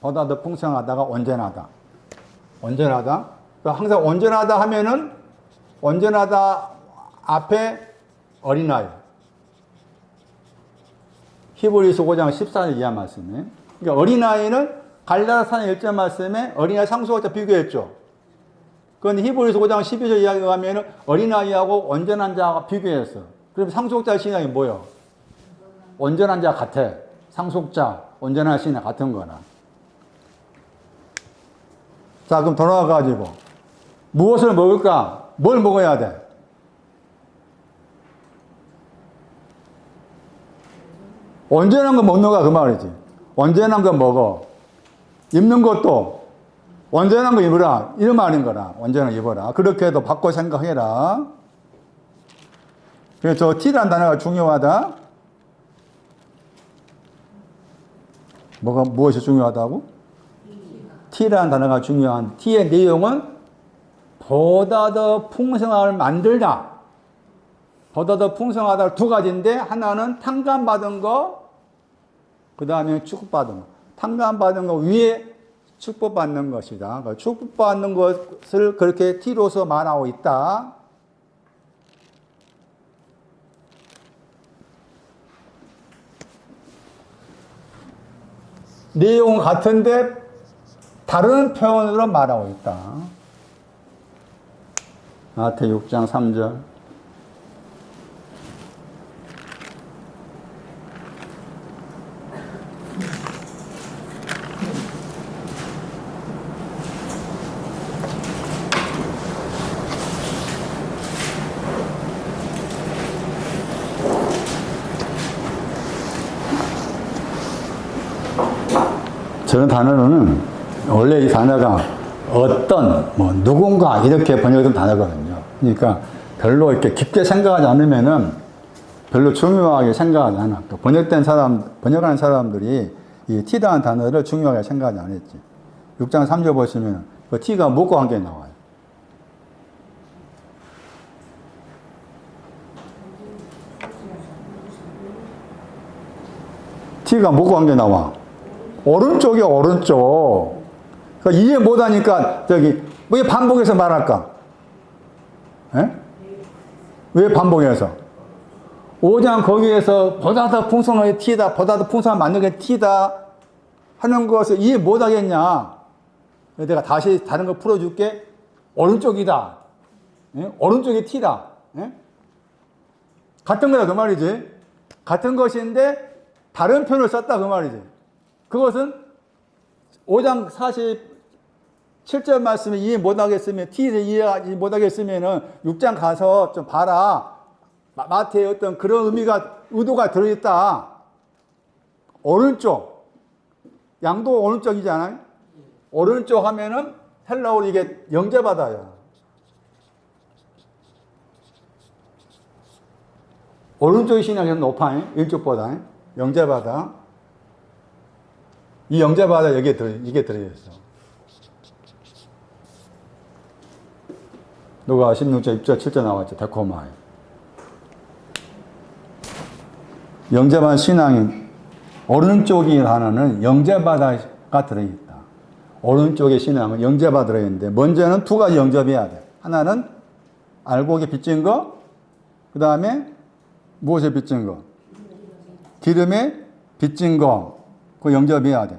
보다 더 풍성하다가 온전하다. 온전하다. 항상 온전하다 하면은 온전하다 앞에 어린아이. 히브리서 5장 14절 이하 말씀에. 그러니까 어린아이는 갈라디아서 1절 말씀에 어린아이 상속자 비교했죠. 그런데 히브리서 5장 12절 이하에 가면은 어린아이하고 온전한 자가 비교했어. 그럼 상속자 신앙이 뭐예요? 온전한 자 같아. 상속자, 온전한 신앙 같은 거나. 자, 그럼 돌아와가지고 무엇을 먹을까? 뭘 먹어야 돼? 온전한 거 먹는 거야 그 말이지. 온전한 거 먹어. 입는 것도 온전한 거 입어라. 이런 말인 거라. 온전한 거 입어라. 그렇게도 바꿔 생각해라. 그래서 저 T라는 단어가 중요하다. 무엇이 중요하다고? T라는 단어가 중요한 T의 내용은 보다 더 풍성함을 만들다. 보다 더 풍성하다 두 가지인데 하나는 탕감받은 거, 그 다음에 축복받은 거. 탕감받은 거 위에 축복받는 것이다. 축복받는 것을 그렇게 T로서 말하고 있다. 내용은 같은데 다른 표현으로 말하고 있다. 마태 6장 3절. 저런 단어는 원래 이 단어가 어떤, 누군가 이렇게 번역된 단어거든요. 그러니까 별로 이렇게 깊게 생각하지 않으면은 별로 중요하게 생각하지 않아. 또 번역하는 사람들이 이 T라는 단어를 중요하게 생각하지 않았지. 6장 3절 보시면 그 T가 뭐과 관계에 나와요. T가 뭐과 관계에 나와? 오른쪽이야, 오른쪽. 그러니까 이해 못하니까, 왜 반복해서 말할까? 에? 왜 반복해서? 5장 거기에서 보다 더 풍성하게 T다, 보다 더 풍성한 만든 게 T다 하는 것을 이해 못하겠냐? 내가 다시 다른 거 풀어줄게. 오른쪽이다. 에? 오른쪽이 T다. 에? 같은 거다, 그 말이지. 같은 것인데, 다른 표현을 썼다, 그 말이지. 그것은 5장 47절 말씀에 이해 못하겠으면, T를 이해 못하겠으면은 6장 가서 좀 봐라. 마태의 어떤 그런 의도가 들어있다. 오른쪽. 양도 오른쪽이잖아요. 오른쪽 하면은 헬라어로 이게 영제바다야. 오른쪽의 신앙이 높아. 왼쪽보다. 영제바다. 이 영제바다 이게 들어있어. 누가 16절, 6절, 7절 나왔죠. 데코마에. 영제바다 신앙이 오른쪽이 하나는 영제바다가 들어있다. 오른쪽의 신앙은 영제바다 들어있는데 먼저는 두 가지 영접해야 돼. 하나는 알곡에 빚진 거, 그 다음에 무엇에 빚진 거? 기름에 빚진 거. 그거 영접해야 돼.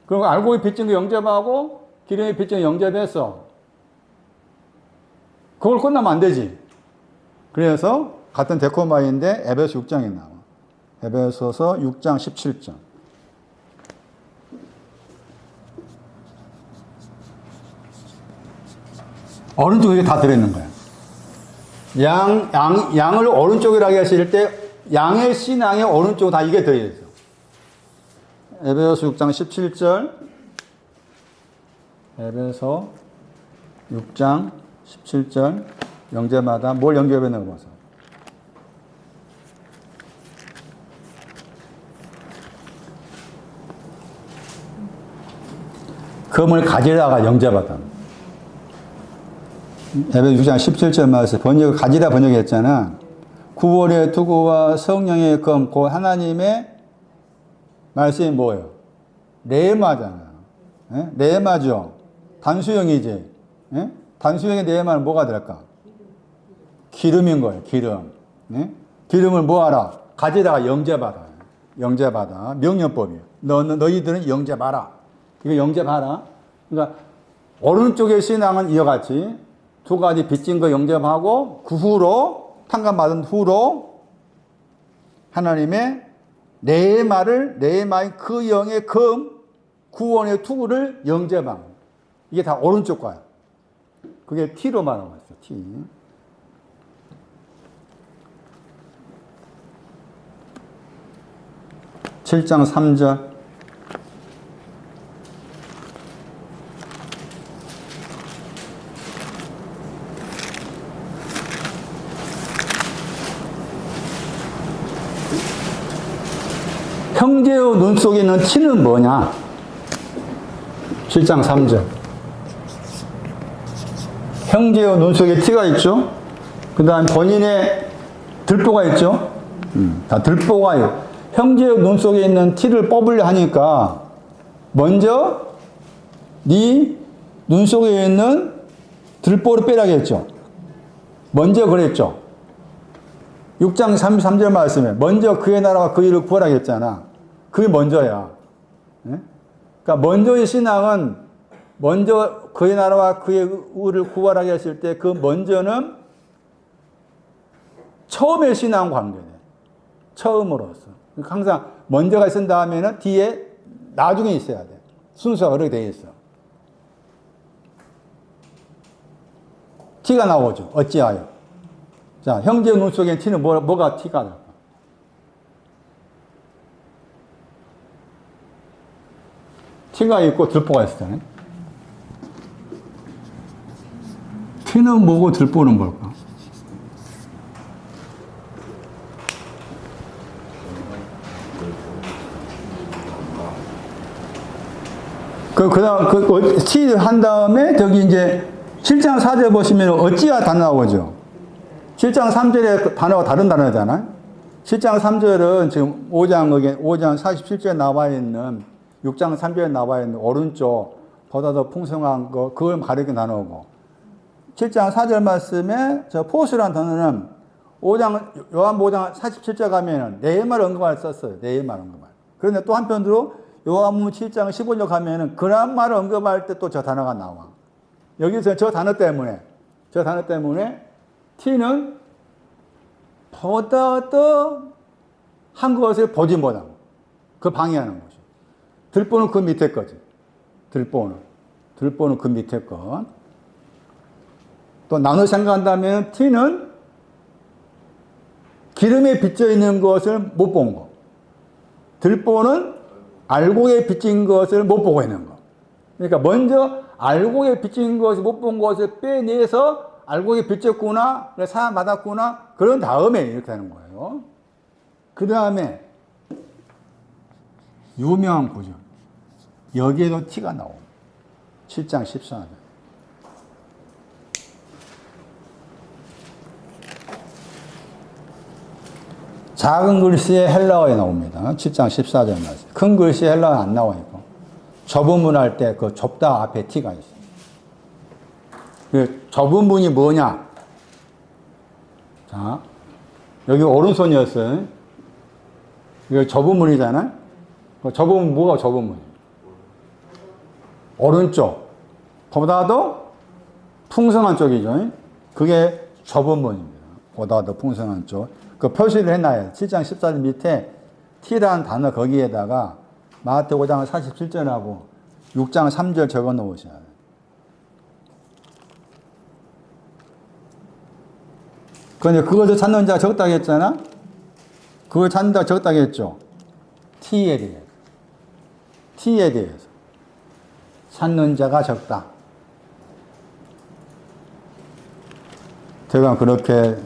그럼 알곡에 빚진 거 영접하고 기름에 빚진 거 영접했어. 그걸 끝나면 안 되지. 그래서 같은 데코마인데 에베소 6장에 나와. 에베소서 6장 17절. 오른쪽에 다 들어있는 거야. 양을 오른쪽이라고 하실 때 양의 신앙의 오른쪽 다 이게 들어있어. 에베소 6장 17절. 에베소 6장 17절. 영제마다 뭘 연결했는 거 보세요. 금을 가지다가 영제받아. 에베소 6장 17절 말씀 가지다 번역했잖아. 구원의 투구와 성령의 금, 곧 하나님의 말씀이 뭐예요? 레마잖아. 레마죠. 단수형이지. 예? 단수형의 레마는 뭐가 될까? 기름인 거예요. 기름. 예? 기름을 뭐하라? 가지다가 영제받아. 영제받아. 명령법이에요. 너희들은 영제받아. 이거 영접하라. 그러니까 오른쪽의 신앙은 이와 같이 두 가지 빚진 거 영접하고 그 후로 탕감받은 후로 하나님의 내 말을 내 말 그 영의 금 구원의 투구를 영접함. 이게 다 오른쪽 거야. 그게 T로 말하고 있어. T. (7장 3절) 형제의 눈 속에 있는 티는 뭐냐? 7장 3절. 형제의 눈 속에 티가 있죠? 그 다음 본인의 들보가 있죠? 다 들보가 형제의 눈 속에 있는 티를 뽑으려 하니까 먼저 네 눈 속에 있는 들보를 빼라고 했죠. 먼저 그랬죠. 6장 33절 말씀에 먼저 그의 나라와 그 일을 구하라고 했잖아. 그게 먼저야. 네? 그러니까 먼저의 신앙은 먼저 그의 나라와 그의 의를 구하라고 했을 때 그 먼저는 처음의 신앙 관계네. 처음으로서. 그러니까 항상 먼저가 있은 다음에는 뒤에 나중에 있어야 돼. 순서가 그렇게 되어 있어. 티가 나오죠. 어찌하여. 자, 형제의 눈 속에 티는 뭐가 티가 날까? 티가 있고 들보가 있었잖아요. 티는 뭐고 들보는 뭘까? 티 한 다음에 저기 이제 7장 4절 보시면 어찌야 단어 나오죠. 7장 3절에 단어가 다른 단어잖아요. 7장 3절은 지금 5장 47절에 나와 있는 6장 3절에 나와 있는 오른쪽 보다 더 풍성한 거 그걸 가리켜 나누고 7장 4절 말씀에 저 포스라는 단어는 요한 5장 47절 가면은 네말 언급말 썼어요. 네말 언급말. 그런데 또 한편으로 요한복음 7장 15절 가면은 그런 말을 언급할 때 또 저 단어가 나와. 여기서 저 단어 때문에 T는 보다 더 한 것을 보지 못하고 그 방해하는 것이. 들보는 그 밑에 거지. 들보는 그 밑에 거. 또 나눠 생각한다면 T는 기름에 비쳐 있는 것을 못 본 거. 들보는 알곡에 비친 것을 못 보고 있는 거. 그러니까 먼저 알곡에 비친 것을 못 본 것을 빼내서 알곡에 비쳤구나, 사 받았구나, 그런 다음에 이렇게 하는 거예요. 그 다음에 유명한 구절. 여기에도 티가 나옵니다. 7장 14절. 작은 글씨에 헬라어에 나옵니다. 7장 14절 말씀. 큰 글씨에 헬라어에 안 나와 있고. 좁은 문 할 때 그 좁다 앞에 티가 있어요. 그 좁은 문이 뭐냐? 자, 여기 오른손이었어요. 이거 좁은 문이잖아요. 좁은 문, 뭐가 좁은 문이에요? 오른쪽. 보다도 풍성한 쪽이죠. 그게 좁은 문입니다. 보다 더 풍성한 쪽. 그 표시를 해놔요. 7장 14절 밑에 T라는 단어 거기에다가 마태복음 5장 47절하고 6장 3절 적어 놓으셔야 돼요. 그런데 그것을 찾는 자가 적다고 했잖아? 그걸 찾는 자가 적다고 했죠? T에 대해서. 찾는 자가 적다. 제가 그렇게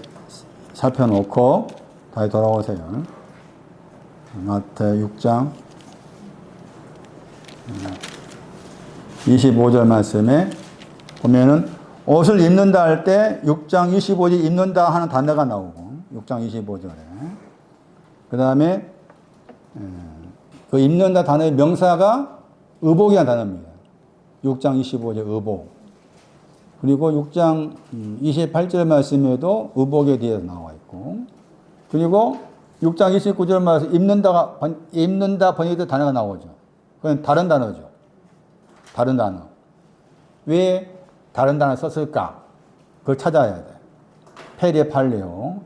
살펴놓고 다시 돌아오세요. 마태 6장 25절 말씀에 보면은 옷을 입는다 할 때 6장 25절 입는다 하는 단어가 나오고 6장 25절에 그 다음에 그 입는다 단어의 명사가 의복이라는 단어입니다. 6장 25절 의복. 그리고 6장 28절 말씀에도 의복에 대해서 나와 있고, 그리고 6장 29절 말씀 입는다 번역된 단어가 나오죠. 그건 다른 단어죠. 다른 단어. 왜 다른 단어 썼을까? 그걸 찾아야 돼. 페리발로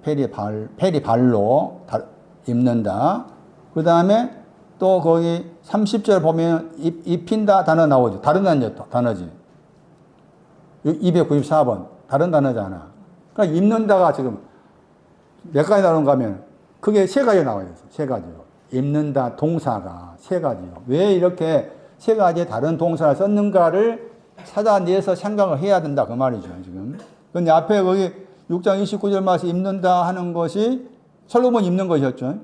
입는다. 그 다음에 또 거기 30절 보면 입힌다 단어 나오죠. 다른 단어지. 294번. 다른 단어잖아. 그러니까 입는다가 지금 몇 가지 나오는가 하면 그게 세 가지 나와요. 세 가지로. 입는다 동사가 세 가지로. 왜 이렇게 세 가지의 다른 동사를 썼는가를 찾아내서 생각을 해야 된다. 그 말이죠, 지금. 근데 앞에 거기 6장 29절 말씀 입는다 하는 것이 솔로몬 입는 것이었죠.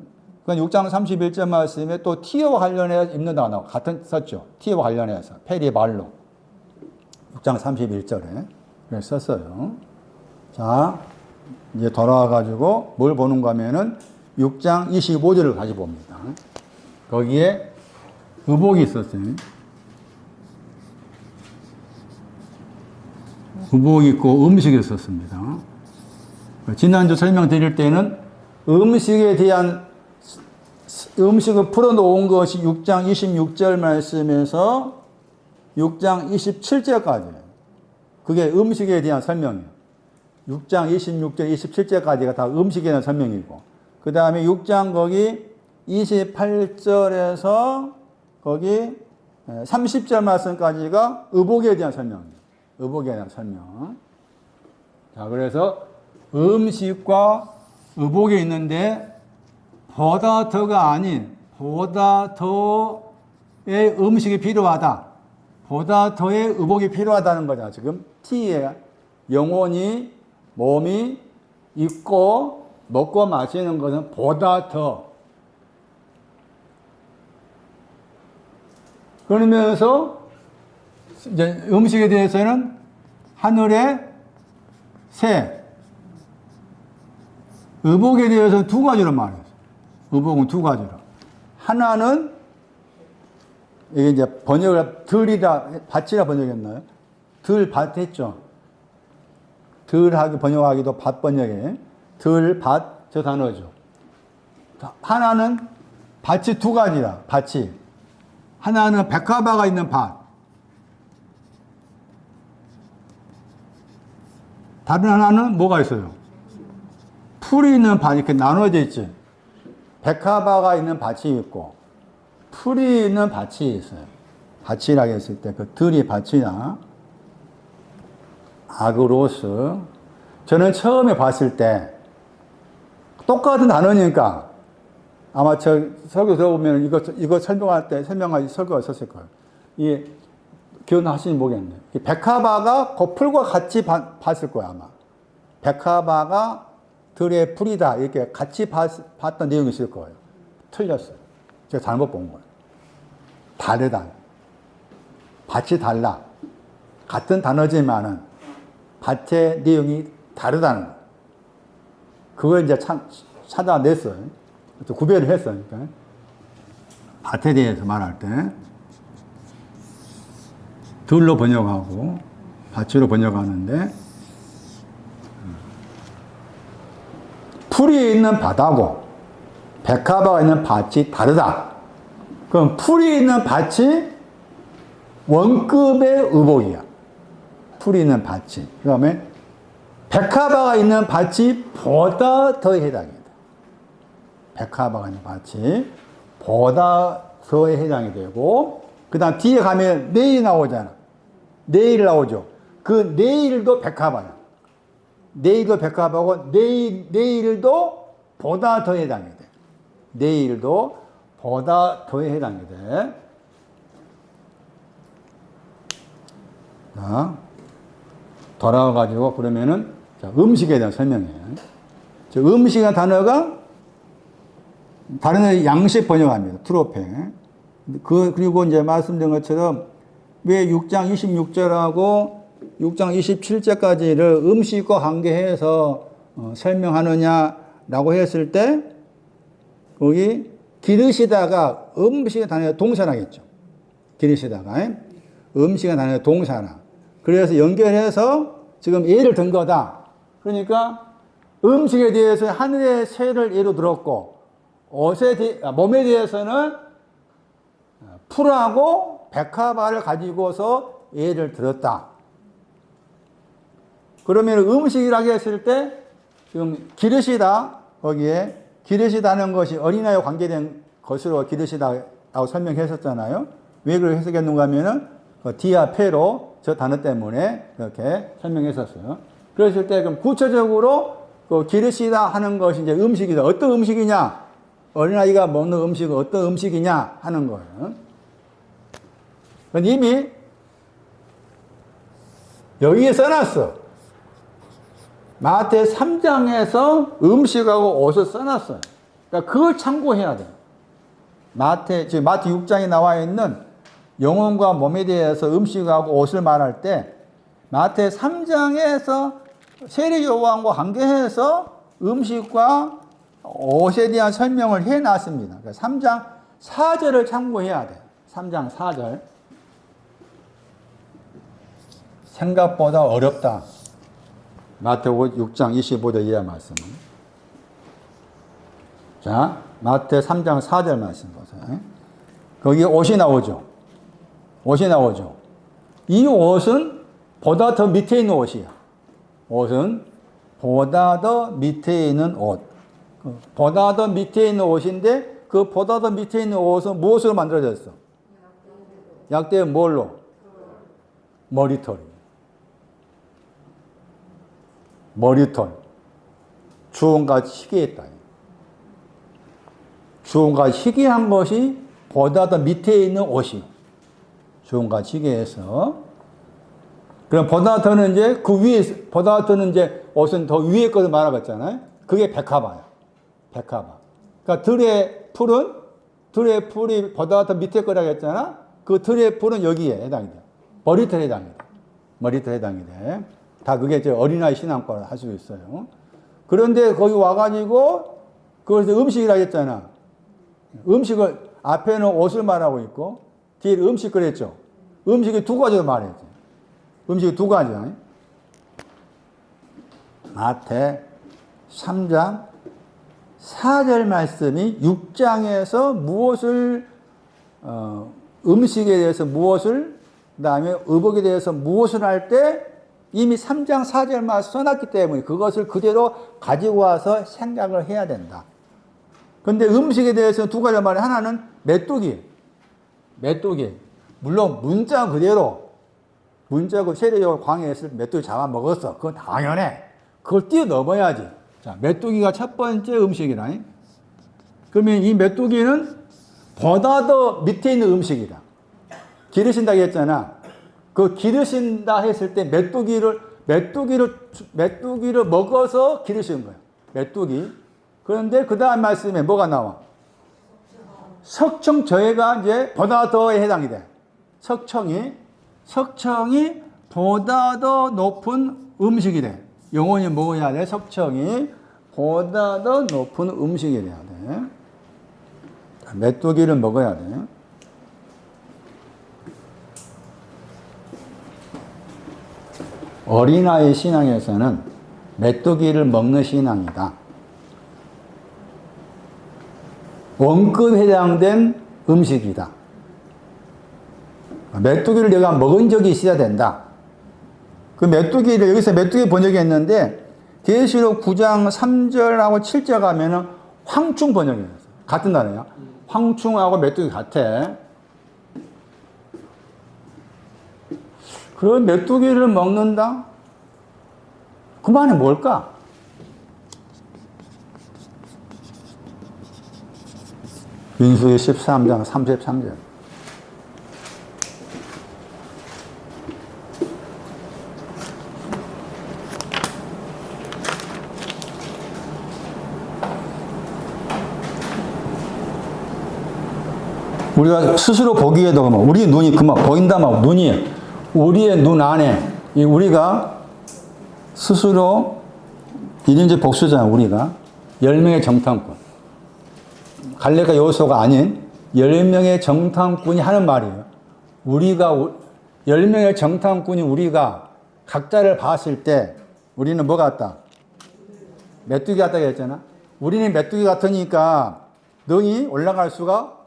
그건 6장 31절 말씀에 또 티어와 관련해서 입는다고 나오고 같은 썼죠. 티어와 관련해서 페리의 말로 6장 31절에 그래서 썼어요. 자, 이제 돌아와 가지고 뭘 보는가 하면은 6장 25절을 다시 봅니다. 거기에 의복이 있었어요. 의복이 있고 음식이 있었습니다. 지난주 설명드릴 때는 음식에 대한 음식을 풀어놓은 것이 6장 26절 말씀에서 6장 27절까지. 그게 음식에 대한 설명이에요. 6장 26절, 27절까지가 다 음식에 대한 설명이고, 그 다음에 6장 거기 28절에서 거기 30절 말씀까지가 의복에 대한 설명이에요. 의복에 대한 설명. 자, 그래서 음식과 의복이 있는데, 보다 더가 아닌, 보다 더의 음식이 필요하다. 보다 더의 의복이 필요하다는 거잖아. 지금 T에 영혼이, 몸이 있고, 먹고 마시는 것은 보다 더. 그러면서, 이제 음식에 대해서는 하늘의 새, 의복에 대해서는 두 가지로 말했어요. 의복은 두 가지로. 하나는, 이게 이제 번역을 들이다, 밭이라 번역했나요? 밭 했죠. 번역하기도 밭 번역에. 밭, 저 단어죠. 하나는 밭이 두 가지다, 밭이. 하나는 백합화가 있는 밭. 다른 하나는 뭐가 있어요? 풀이 있는 밭, 이렇게 나눠져 있지. 백합화가 있는 밭이 있고, 풀이 있는 밭이 있어요. 밭이라고 했을 때, 그 들이 밭이나, 아그로스. 저는 처음에 봤을 때, 똑같은 단어니까, 아마 저 설교 들어보면 이거 설명할 때, 설교가 있었을 거예요. 이, 기억나시는지 모르겠네. 백합화가 그 풀과 같이 봤을 거야, 아마. 백합화가 들의 풀이다. 이렇게 같이 봤던 내용이 있을 거예요. 틀렸어요. 제가 잘못 본 거예요. 다르다. 밭이 달라. 같은 단어지만은 밭의 내용이 다르다는 거예요. 그걸 이제 찾아냈어요. 구별을 했어요. 그러니까. 밭에 대해서 말할 때 들로 번역하고 밭으로 번역하는데 풀이 있는 밭하고 백합화가 있는 밭이 다르다. 그럼 풀이 있는 밭이 원급의 의복이야. 풀이 있는 밭이. 그 다음에 백합화가 있는 밭이 보다 더 해당이 돼. 백합화가 있는 밭이 보다 더에 해당이 되고, 그 다음 뒤에 가면 내일 나오잖아. 내일 나오죠. 그 내일도 백합화야. 내일도 백합화고, 내일도 보다 더 해당이 돼. 내일도 보다 더에 해당이 돼. 자, 돌아와가지고, 그러면은, 자, 음식에 대한 설명이에요. 저 음식이라는 단어가, 다른 양식 번역합니다. 트로페. 그리고 이제 말씀드린 것처럼, 왜 6장 26절하고 6장 27절까지를 음식과 관계해서 설명하느냐라고 했을 때, 거기 기르시다가 음식의 단어가 동사라겠죠. 기르시다가 음식의 단어가 동사라. 그래서 연결해서 지금 예를 든 거다. 그러니까 음식에 대해서 하늘의 새를 예로 들었고, 몸에 대해서는 풀하고 백합화를 가지고서 예를 들었다. 그러면 음식이라고 했을 때 지금 기르시다, 거기에 기르시다는 것이 어린아이와 관계된 것으로 기르시다라고 설명했었잖아요. 왜 그렇게 해석했는가 하면은 디아페로 저 단어 때문에 이렇게 설명했었어요. 그랬을 때 그럼 구체적으로 그 기르시다 하는 것이 이제 음식이다. 어떤 음식이냐? 어린아이가 먹는 음식은 어떤 음식이냐 하는 거예요. 이미 여기에 써놨어. 마태 3장에서 음식하고 옷을 써놨어요. 그러니까 그걸 참고해야 돼. 지금 마태 6장에 나와 있는 영혼과 몸에 대해서 음식하고 옷을 말할 때 마태 3장에서 세례 요한과 관계해서 음식과 옷에 대한 설명을 해놨습니다. 그러니까 3장 4절을 참고해야 돼. 3장 4절. 생각보다 어렵다. 마태복음 6장 25절 이하 말씀은. 자, 마태 3장 4절 말씀 보세요. 거기에 옷이 나오죠. 옷이 나오죠. 이 옷은 보다 더 밑에 있는 옷이야. 옷은 보다 더 밑에 있는 옷. 보다 더 밑에 있는 옷인데 그 보다 더 밑에 있는 옷은 무엇으로 만들어졌어? 약대는 뭘로? 머리털. 머리털. 주홍과 희귀했다. 주홍과 희귀한 것이 보다 더 밑에 있는 옷이. 주홍과 희귀해서. 그럼 보다 더는 이제 그 위에, 보다 더는 이제 옷은 더 위에 것을 말하겠잖아요. 그게 백합화야. 백합화. 그러니까 들의 풀이 보다 더 밑에 거라고 했잖아. 그 들의 풀은 여기에 해당이 돼. 머리털에 해당이 돼. 머리털에 해당이 돼. 다 그게 이제 어린아이 신앙과를 할 수 있어요. 그런데 거기 와가지고 그걸 음식이라고 했잖아. 음식을 앞에는 옷을 말하고 있고 뒤에 음식 그랬죠. 음식이 두 가지로 말했지. 음식이 두 가지야. 마태 3장 4절 말씀이 6장에서 무엇을 음식에 대해서 무엇을 그다음에 의복에 대해서 무엇을 할 때 이미 3장 4절 말씀 써놨기 때문에 그것을 그대로 가지고 와서 생각을 해야 된다. 그런데 음식에 대해서는 두 가지 말이 하나는 메뚜기. 물론 문자 그대로 문자고 세례요한 광야에서 메뚜기 잡아먹었어. 그건 당연해. 그걸 뛰어넘어야지. 자, 메뚜기가 첫 번째 음식이라. 그러면 이 메뚜기는 보다 더 밑에 있는 음식이다. 기르신다고 했잖아. 그 기르신다 했을 때 메뚜기를 먹어서 기르시는 거야. 메뚜기. 그런데 그 다음 말씀에 뭐가 나와? 석청 저해가 이제 보다 더에 해당이 돼. 석청이 보다 더 높은 음식이 돼. 영혼이 먹어야 돼. 석청이 보다 더 높은 음식이 돼야 돼. 메뚜기를 먹어야 돼. 어린아이 신앙에서는 메뚜기를 먹는 신앙이다. 원급 해당된 음식이다. 메뚜기를 내가 먹은 적이 있어야 된다. 그 메뚜기를 여기서 메뚜기 번역했는데 계시록 9장 3절하고 7절 가면은 황충 번역했어요. 같은 단어야. 황충하고 메뚜기 같아. 그런 메뚜기를 먹는다? 그 말이 뭘까? 민수기 13장 33절. 우리가 스스로 보기에도 우리 눈이 그만 보인다 막 눈이 우리의 눈 안에 우리가 스스로 1인제 복수잖아. 우리가 10명의 정탐꾼 갈렙과 여호수아가 아닌 10명의 정탐꾼이 하는 말이에요. 우리가 10명의 정탐꾼이 우리가 각자를 봤을 때 우리는 뭐 같다? 메뚜기 같다고 했잖아. 우리는 메뚜기 같으니까 능히 올라갈 수가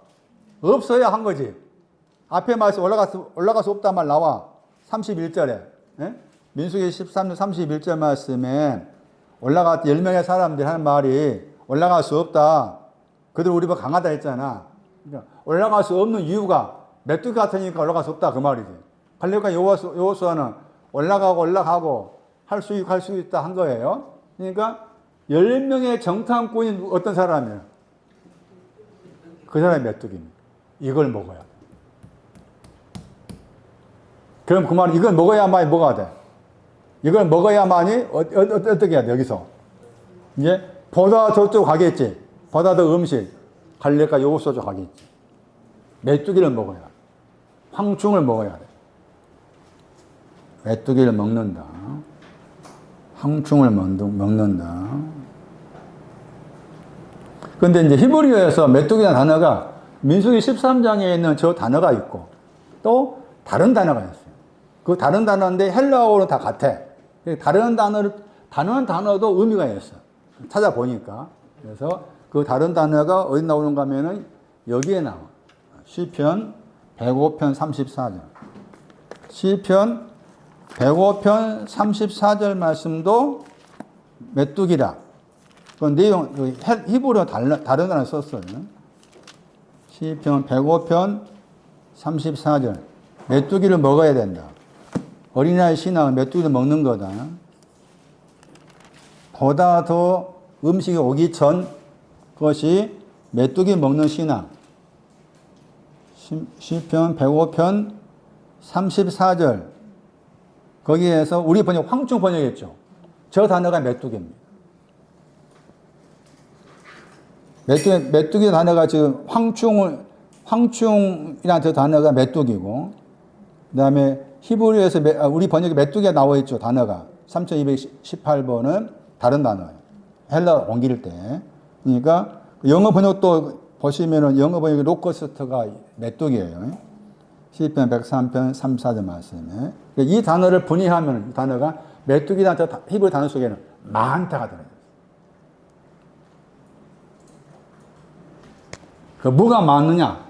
없어야 한 거지. 앞에 말씀 올라갈 수 없단 말 나와. 31절에. 민수기 13년 31절 말씀에 10명의 사람들이 하는 말이 올라갈 수 없다. 그들 우리보다 강하다 했잖아. 그러니까 올라갈 수 없는 이유가 메뚜기 같으니까 올라갈 수 없다. 그 말이지. 갈렙과 여호수아는 올라가고 할 수 있다 한 거예요. 그러니까 10명의 정탐꾼이 어떤 사람이에요? 그 사람이 메뚜기입니다. 이걸 먹어야 돼. 그럼 그 말은 이걸 먹어야만이 뭐가 돼? 이걸 먹어야만이 어떻게 해야 돼? 여기서 이제 보다 저쪽 가겠지. 보다 더 음식, 갈래가 요소주 가겠지. 메뚜기를 먹어야 돼. 황충을 먹어야 돼. 메뚜기를 먹는다. 황충을 먹는다. 근데 이제 히브리어에서 메뚜기라는 단어가 민수기 13장에 있는 저 단어가 있고 또 다른 단어가 있어요. 그 다른 단어인데 헬라어는 다 같아. 다른 단어도 의미가 있어. 찾아보니까. 그래서 그 다른 단어가 어디 나오는가 하면은 여기에 나와. 시편 105편 34절. 시편 105편 34절 말씀도 메뚜기라. 그 내용, 히브리어 다른 단어 썼어요. 시편 105편 34절. 메뚜기를 먹어야 된다. 어린아이 신앙은 메뚜기를 먹는 거다. 보다 더 음식이 오기 전 것이 메뚜기 먹는 신앙. 시편 105편 34절. 거기에서 우리 번역 황충 번역했죠. 저 단어가 메뚜기입니다. 메뚜기 단어가 지금 황충이라는 저 단어가 메뚜기고, 그 다음에 히브리어에서 우리 번역에 메뚜기가 나와 있죠. 단어가 3218번은 다른 단어예요. 헬라 옮길 때. 그러니까 영어 번역도 보시면은 영어 번역의 로커스트가 메뚜기예요. 시편 103편 34절 말씀에. 이 단어를 분이하면 이 단어가 메뚜기라는 저 히브리 단어 속에는 많다가 들어요. 그 뭐가 많느냐?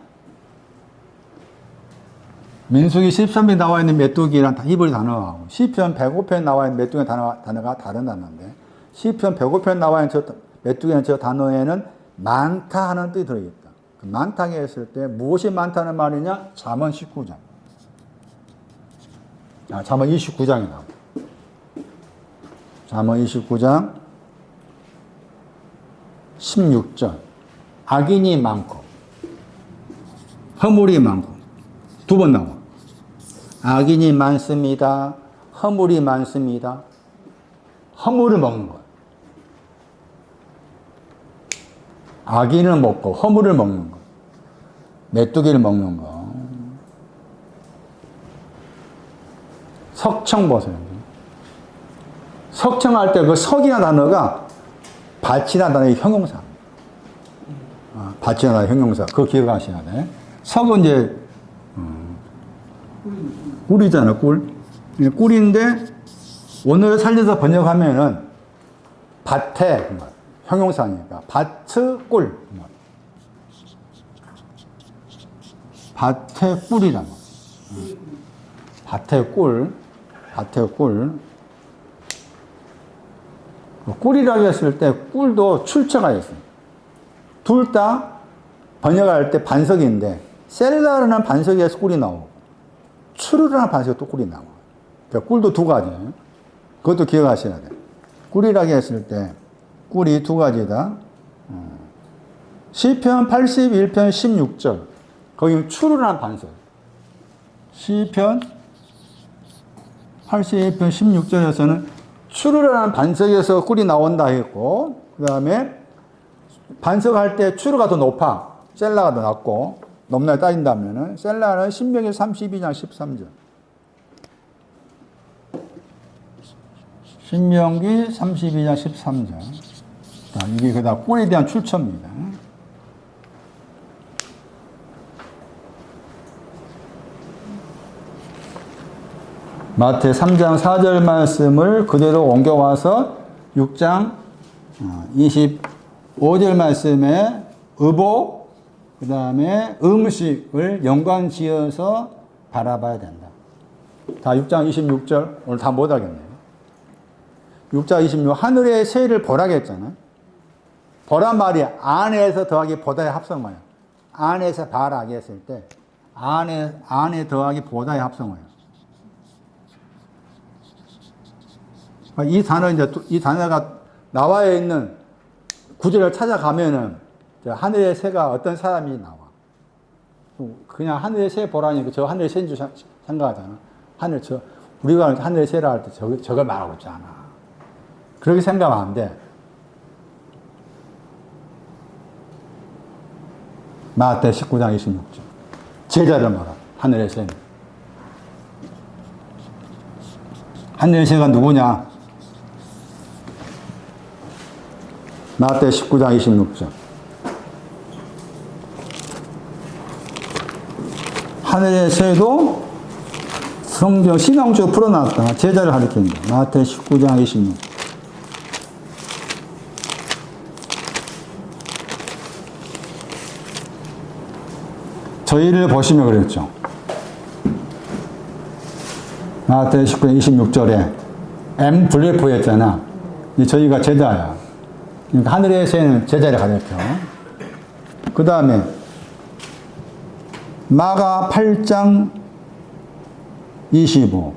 민수기 13편에 나와 있는 메뚜기란 히브리 단어하고 시편 105편에 나와 있는 메뚜기 단어가 다른 단어인데 시편 105편에 나와 있는 저 메뚜기라는 저 단어에는 많다 하는 뜻이 들어있다. 그 많다고 했을 때 무엇이 많다는 말이냐? 잠언 19장. 잠언 29장이 나와. 잠언 29장 16절. 악인이 많고 허물이 많고 두 번 나와. 악인이 많습니다. 허물이 많습니다. 허물을 먹는 거야. 악인을 먹고 허물을 먹는 거. 메뚜기를 먹는 거. 석청 보세요. 석청할 때 그 석이라는 단어가 밭이라는 단어의 형용사. 밭이라는 단어의 형용사. 그거 기억하셔야 돼. 석은 이제 꿀이잖아, 꿀. 꿀인데 오늘 살려서 번역하면은 밭에 형용사니까 밭의 꿀. 밭의 꿀이란 말이야. 밭의 꿀. 밭의 꿀. 꿀이라고 했을 때 꿀도 출처가 있어요. 둘 다 번역할 때 반석인데 셀라라는 반석에서 꿀이 나오고 추르라는 반석에 또 꿀이 나와요. 그러니까 꿀도 두 가지예요. 그것도 기억하셔야 돼요. 꿀이라고 했을 때 꿀이 두 가지다. 시편 81편 16절. 거기 추르라는 반석. 시편 81편 16절에서는 추르라는 반석에서 꿀이 나온다 했고, 그 다음에 반석할 때 추르가 더 높아. 셀라가 더 낮고, 높낮이 따진다면은, 셀라는 신명기 32장 13절. 신명기 32장 13절. 자, 이게 그다 꿀에 대한 출처입니다. 마태 3장 4절 말씀을 그대로 옮겨와서 6장 25절 말씀에 의복, 그 다음에 음식을 연관지어서 바라봐야 된다. 다 6장 26절, 오늘 다 못하겠네요. 6장 26, 하늘의 새를 보라겠잖아. 보란 말이 안에서 더하기 보다의 합성어예요. 안에서 바라게 했을 때, 안에 더하기 보다의 합성어예요. 이 단어가 나와 있는 구절을 찾아가면은 하늘의 새가 어떤 사람이 나와. 그냥 하늘의 새 보라니까 저 하늘의 새인 줄 생각하잖아. 우리가 하늘의 새라 할 때 저걸 말하고 있잖아. 그렇게 생각하면 안 돼. 마태 19장 26절. 제자를 말하. 하늘의 새. 하늘의 새가 누구냐? 마태 19장 26절. 하늘의 새도 성경 신앙적으로 풀어놨다. 제자를 가리킵니다. 마태 19장 26절. 저희를 보시며 그랬죠. 마태 19장 26절에 M 블레포였잖아. 저희가 제자야. 그러니까 하늘의 새는 제자를 가리켜. 그 다음에 마가 8장 25.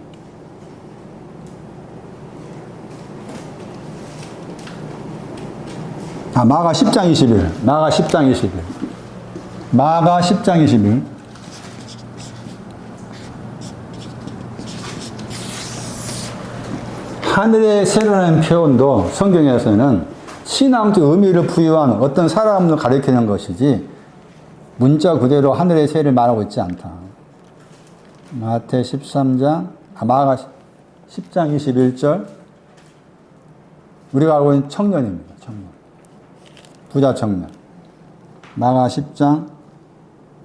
마가 10장 21. 마가 10장 21. 마가 10장 21. 하늘의 새라는 표현도 성경에서는 신앙적 의미를 부여한 어떤 사람을 가리키는 것이지 문자 그대로 하늘의 새를 말하고 있지 않다. 마태 13장, 마가 10장 21절. 우리가 알고 있는 청년입니다. 청년. 부자 청년. 마가 10장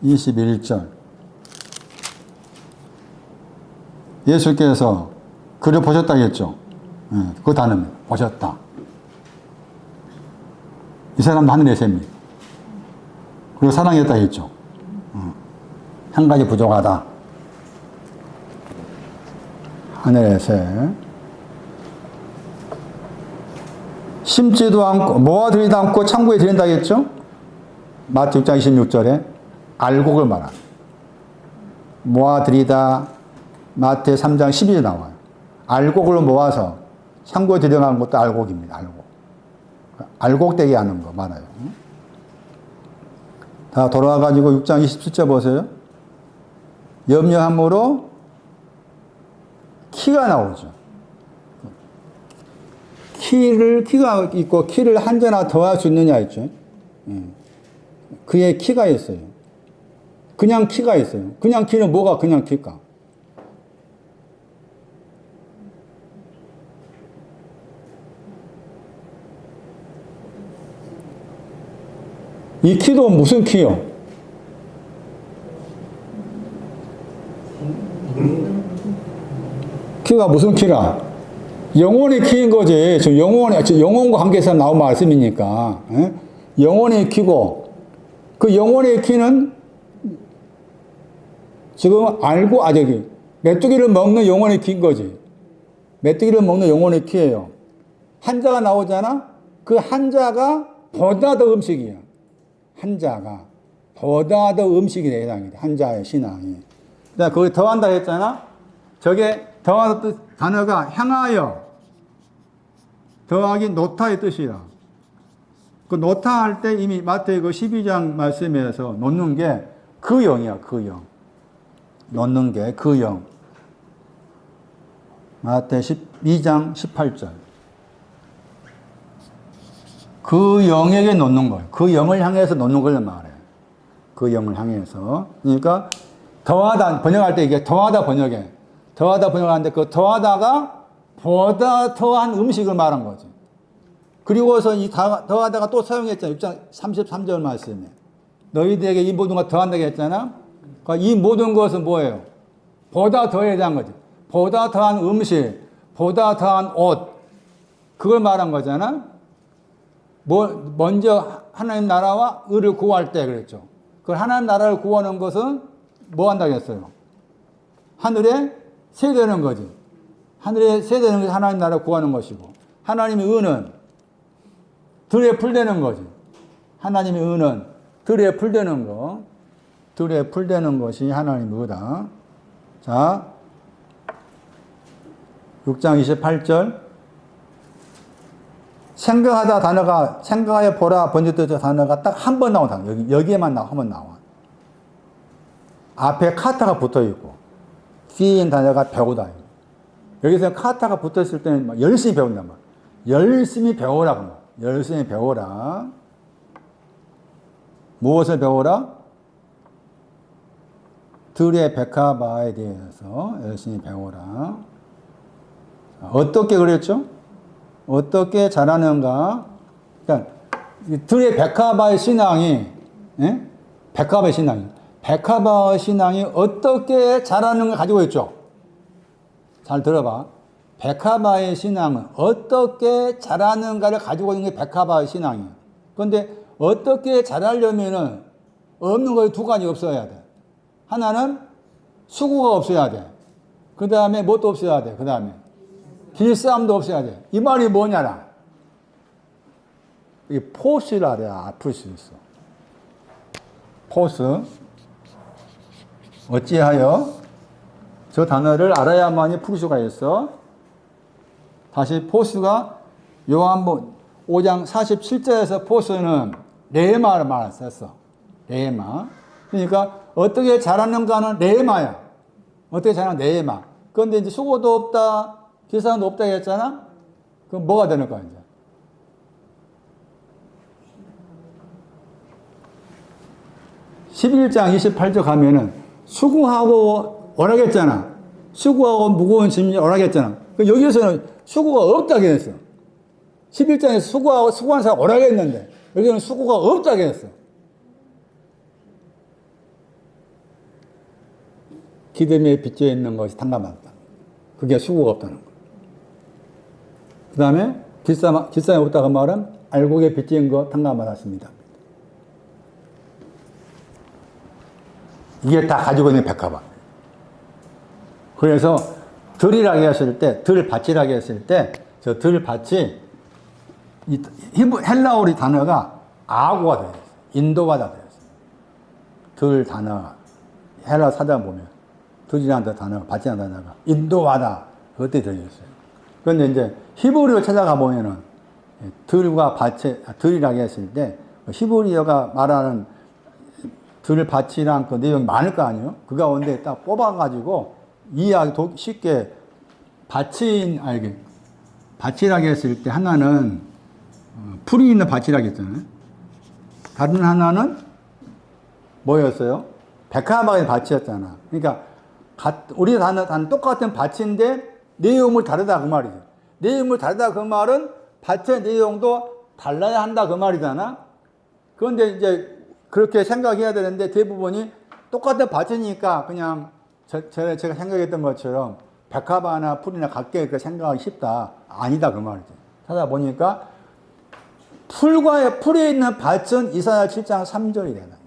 21절. 예수께서 그를 보셨다겠죠. 그 단어입니다. 보셨다. 이 사람도 하늘의 새입니다. 그리고 사랑했다 했죠. 한 가지 부족하다. 하늘의 새. 심지도 않고 모아들이도 않고 창고에 들인다 했죠. 마태 6장 26절에 알곡을 말합니다. 모아들이다. 마태 3장 12절에 나와요. 알곡을 모아서 창고에 들여놓은 것도 알곡입니다. 알곡. 알곡되게 하는 거 많아요. 다 돌아와가지고 6장 27절 보세요. 염려함으로 키가 나오죠. 키가 있고 키를 한자나 더할 수 있느냐 있죠. 그의 키가 있어요. 그냥 키가 있어요. 그냥 키는 뭐가 그냥 키일까? 이 키도 무슨 키요? 키가 무슨 키라? 영혼의 키인 거지. 지금 영혼과 관계에서 나온 말씀이니까. 에? 영혼의 키고, 그 영혼의 키는 지금 알고, 메뚜기를 먹는 영혼의 키인 거지. 메뚜기를 먹는 영혼의 키예요. 한자가 나오잖아? 그 한자가 보다 더 음식이야. 한자가 보다 더 음식이 해당이다. 한자의 신앙이. 거기 더한다 했잖아? 저게 더하다 단어가 향하여 더하기 놓다의 뜻이라. 그 놓다 할 때 이미 마태 그 12장 말씀에서 놓는 게 그 영이야. 그 영. 놓는 게 그 영. 마태 12장 18절. 그 영에게 놓는 거예요. 그 영을 향해서 놓는 걸 말해. 그 영을 향해서. 그러니까 더하다 번역할 때 이게 더하다 번역해. 더하다 번역하는데 그 더하다가 보다 더한 음식을 말한 거지. 그리고서 이 더하다가 또 사용했잖아. 6장 33절 말씀에. 너희들에게 이 모든 것 더한다고 했잖아. 그러니까 이 모든 것은 뭐예요? 보다 더해야 대한 거지. 보다 더한 음식, 보다 더한 옷. 그걸 말한 거잖아. 먼저 하나님 나라와 의를 구할 때 그랬죠. 그 하나님 나라를 구하는 것은 뭐 한다고 했어요? 하늘에 새 되는 거지. 하늘에 새 되는 것이 하나님 나라를 구하는 것이고, 하나님의 의는 들에 풀되는 거지. 하나님의 의는 들에 풀되는 거. 들에 풀되는 것이 하나님의 의다. 자, 6장 28절. 생각하다 단어가, 생각하여 보라 번지떠져 단어가 딱 한 번 나온 단어. 여기에만 한 번 나와. 앞에 카타가 붙어 있고, 뒤인 단어가 배우다. 여기서 카타가 붙어 있을 때는 막 열심히 배운단 말이야. 열심히 배우라고. 열심히 배워라. 무엇을 배워라? 들의 백합화에 대해서 열심히 배워라. 어떻게 그랬죠? 어떻게 잘하는가? 그러니까 들의 백합화의 신앙이, 예? 백합화의 신앙이 어떻게 잘하는 걸 가지고 있죠? 잘 들어봐. 백합화의 신앙은 어떻게 잘하는가를 가지고 있는 게 백합화의 신앙이에요. 그런데 어떻게 잘하려면은 없는 거에 두 가지 없어야 돼. 하나는 수고가 없어야 돼. 그 다음에 뭣도 없어야 돼. 그 다음에 길싸움도 없어야 돼. 이 말이 뭐냐라. 이 포스라 그래야 아플 수 있어. 포스. 어찌하여 저 단어를 알아야만이 풀 수가 있어. 다시 포스가 요한복음 5장 47절에서 포스는 레마를 말했어. 레마. 그러니까 어떻게 잘하는가는 레마야. 어떻게 잘하는 레마. 그런데 이제 수고도 없다, 기사도 없다 했잖아. 그럼 뭐가 되는 거야 이제? 11장 28절 가면은 수고하고 오라겠잖아. 수고하고 무거운 짐이 오라겠잖아. 여기에서는 수고가 없다고 했어. 11장에서 수고한 사람 오라겠는데 여기는 수고가 없다고 했어. 기름에 빚져 있는 것이 탕감하다. 그게 수고가 없다는 거. 그 다음에 길쌈에 없다고 말은 알곡에 빚진 거 탕감받았습니다. 이게 다 가지고 있는 백합화. 그래서 들이라고 했을 때, 들밭이라고 했을 때, 저 들밭이 헬라어리 단어가 아고가 되어 있어요. 인도바다 되어 있어요. 들 단어가 헬라 사전 보면 들이라는 단어가 밭이라는 단어가 인도바다 그것도 되어 있어요. 그런데 이제 히브리어 찾아가 보면은 들과 밭에 들이라고 했을 때 히브리어가 말하는 들밭이랑 그 내용이 많을 거 아니에요? 그 가운데 딱 뽑아가지고 이해하기 쉽게 밭이라고 했을 때 하나는 풀이 있는 밭이라고 했잖아요. 다른 하나는 뭐였어요? 백합화의 밭이었잖아. 그러니까 우리 다 똑같은 밭인데 내용물 다르다 그 말이죠. 내용물 다르다 그 말은 밭의 내용도 달라야 한다 그 말이잖아. 그런데 이제 그렇게 생각해야 되는데 대부분이 똑같은 밭이니까 그냥 제가 생각했던 것처럼 백합화나 풀이나 같게 생각하기 쉽다. 아니다 그 말이죠. 찾아보니까 풀에 있는 밭은 이사야 7장 3절이 해당해요.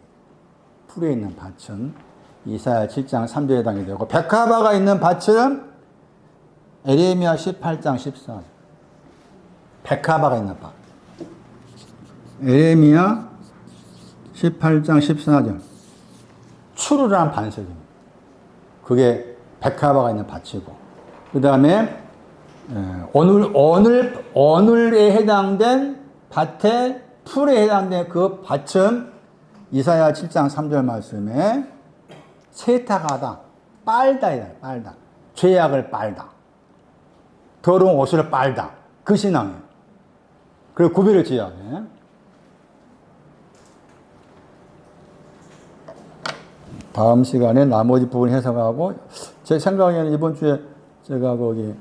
풀에 있는 밭은 이사야 7장 3절에 해당이 되고 백합화가 있는 밭은 에레미야 18장 14절. 백합화가 있는 밭. 에레미야 18장 14절. 추르란 반석입니다. 그게 백합화가 있는 밭이고, 그 다음에 오늘에 해당된 밭에 풀에 해당된 그 밭은 이사야 7장 3절 말씀에 세탁하다, 빨다, 빨다. 죄악을 빨다. 더러운 옷을 빨다. 그 신앙이에요. 그리고 구별을 지어야 돼. 다음 시간에 나머지 부분 해석하고, 제 생각에는 이번 주에 제가 거기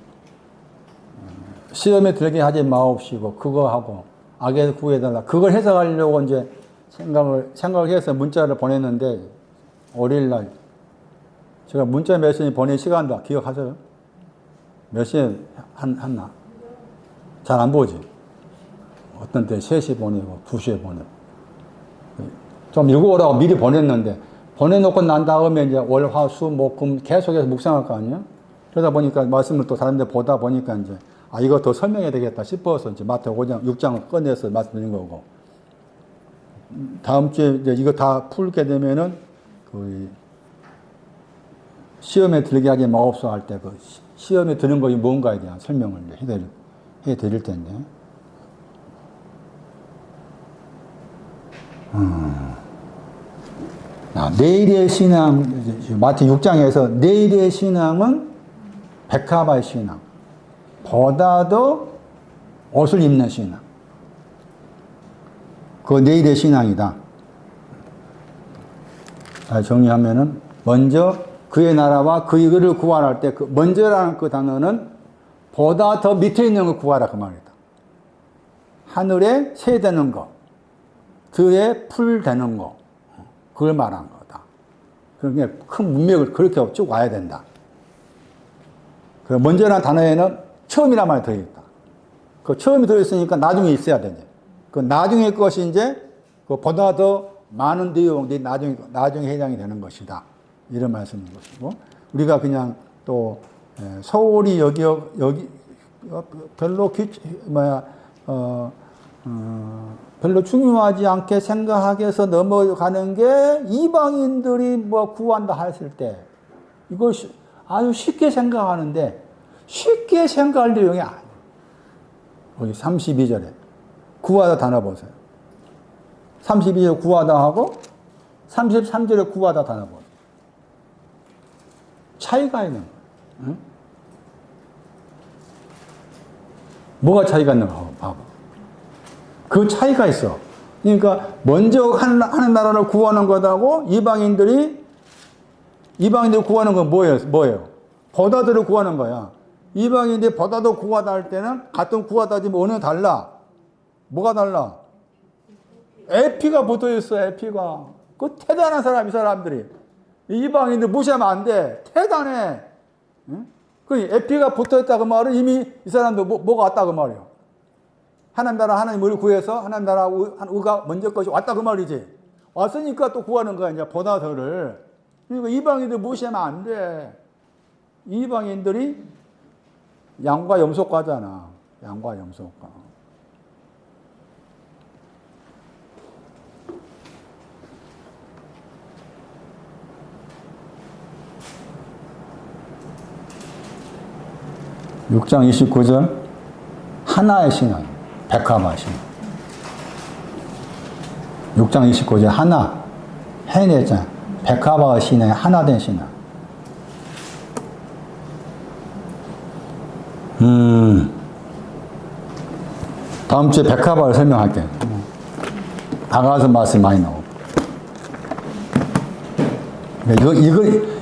시험에 들게 하지 마옵시고 그거 하고 악에서 구해달라 그걸 해석하려고 이제 생각해서 문자를 보냈는데 월요일날 제가 문자 메시지 보낸 시간도 기억하세요? 몇 시에 했나? 잘 안 보지? 어떤 때 3시 보내고 2시에 보내고 좀 읽어오라고 미리 보냈는데 보내놓고 난 다음에 이제 월, 화, 수, 목, 금 계속해서 묵상할 거 아니에요? 그러다 보니까 말씀을 또 다른 데 보다 보니까 이제 이거 더 설명해야 되겠다 싶어서 이제 마태복음 5장, 6장을 꺼내서 말씀드린 거고. 다음 주에 이제 이거 다 풀게 되면은 그 시험에 들게 하지 마옵소서 할 때 그 시험에 드는 것이 뭔가에 대한 설명을 해 드릴 텐데. 내일의 신앙, 마태 6장에서 내일의 신앙은 백합화의 신앙. 보다도 옷을 입는 신앙. 그거 내일의 신앙이다. 잘 정리하면은 먼저 그의 나라와 그 일을 구하라 할 때 그 먼저라는 그 단어는 보다 더 밑에 있는 걸 구하라 그 말이다. 하늘에 새 되는 거, 들에 풀 되는 거, 그걸 말한 거다. 그러니까 큰 문맥을 그렇게 쭉 와야 된다. 그 먼저라는 단어에는 처음이란 말이 들어있다. 그 처음이 들어있으니까 나중에 있어야 되지. 그 나중에 것이 이제 그 보다 더 많은 내용들이 나중에 해당이 되는 것이다. 이런 말씀인 것이고, 우리가 그냥 또 서울이 여기 별로 별로 중요하지 않게 생각하게 해서 넘어가는 게 이방인들이 뭐 구한다 했을 때 이걸 아주 쉽게 생각하는데 쉽게 생각할 내용이 아니에요. 여기 32절에 구하다 단어 보세요. 32절에 구하다 하고 33절에 구하다 단어 보세요. 차이가 있는 거예요. 응? 뭐가 차이가 있는 거 봐봐. 그 차이가 있어. 그러니까 먼저 하는 나라를 구하는 것하고 이방인들이 구하는 건 뭐예요? 보다들을 구하는 거야. 이방인들이 보다도 구하다 할 때는 같은 구하다지만 어느 달라. 뭐가 달라? 에피가 붙어 있어. 에피가. 그 대단한 사람 이 사람들이. 이방인들 무시하면 안 돼. 대단해. 응? 그 에피가 붙어 있다 그 말은 이미 이 사람들 뭐가 왔다 그 말이야. 하나님 나라 하나님을 구해서 하나님 나라 의가 먼저 것이 왔다 그 말이지. 왔으니까 또 구하는 거야 이제 보다서를. 그러니까 이방인들 무시하면 안 돼. 이방인들이 양과 염소과잖아. 양과 염소과. (6장 29절) 하나의 신앙, 백합화 신앙. 6장 29절 하나 해냈잖아. 백합화 신앙, 하나된 신앙. 다음 주에 백합화를 설명할게. 아가서 말씀이 많이 나오고.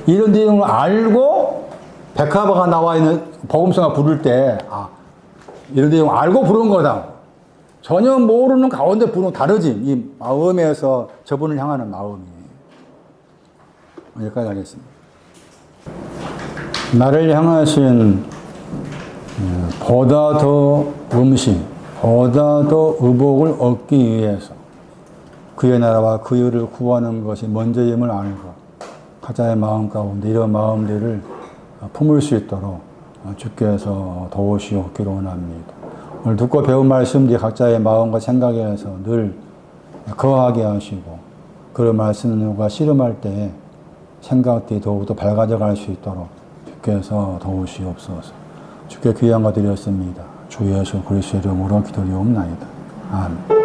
이런 내용을 알고 백합화가 나와 있는 복음서가 부를 때, 이런 내용을 알고 부른 거다. 전혀 모르는 가운데 부르는 다르지. 이 마음에서 저분을 향하는 마음이. 여기까지 하겠습니다. 나를 향하신 보다 더 보다 더 의복을 얻기 위해서 그의 나라와 그 일을 구하는 것이 먼저임을 알고 각자의 마음 가운데 이런 마음들을 품을 수 있도록 주께서 도우시옵기를 원합니다. 오늘 듣고 배운 말씀들이 각자의 마음과 생각에서 늘 거하게 하시고 그런 말씀과 씨름할 때 생각들이 더욱더 밝아져 갈 수 있도록 주께서 도우시옵소서. 주께 귀한 거 드렸습니다. 주 예수 그리스도의 이름으로 기도리옵나이다. 아멘.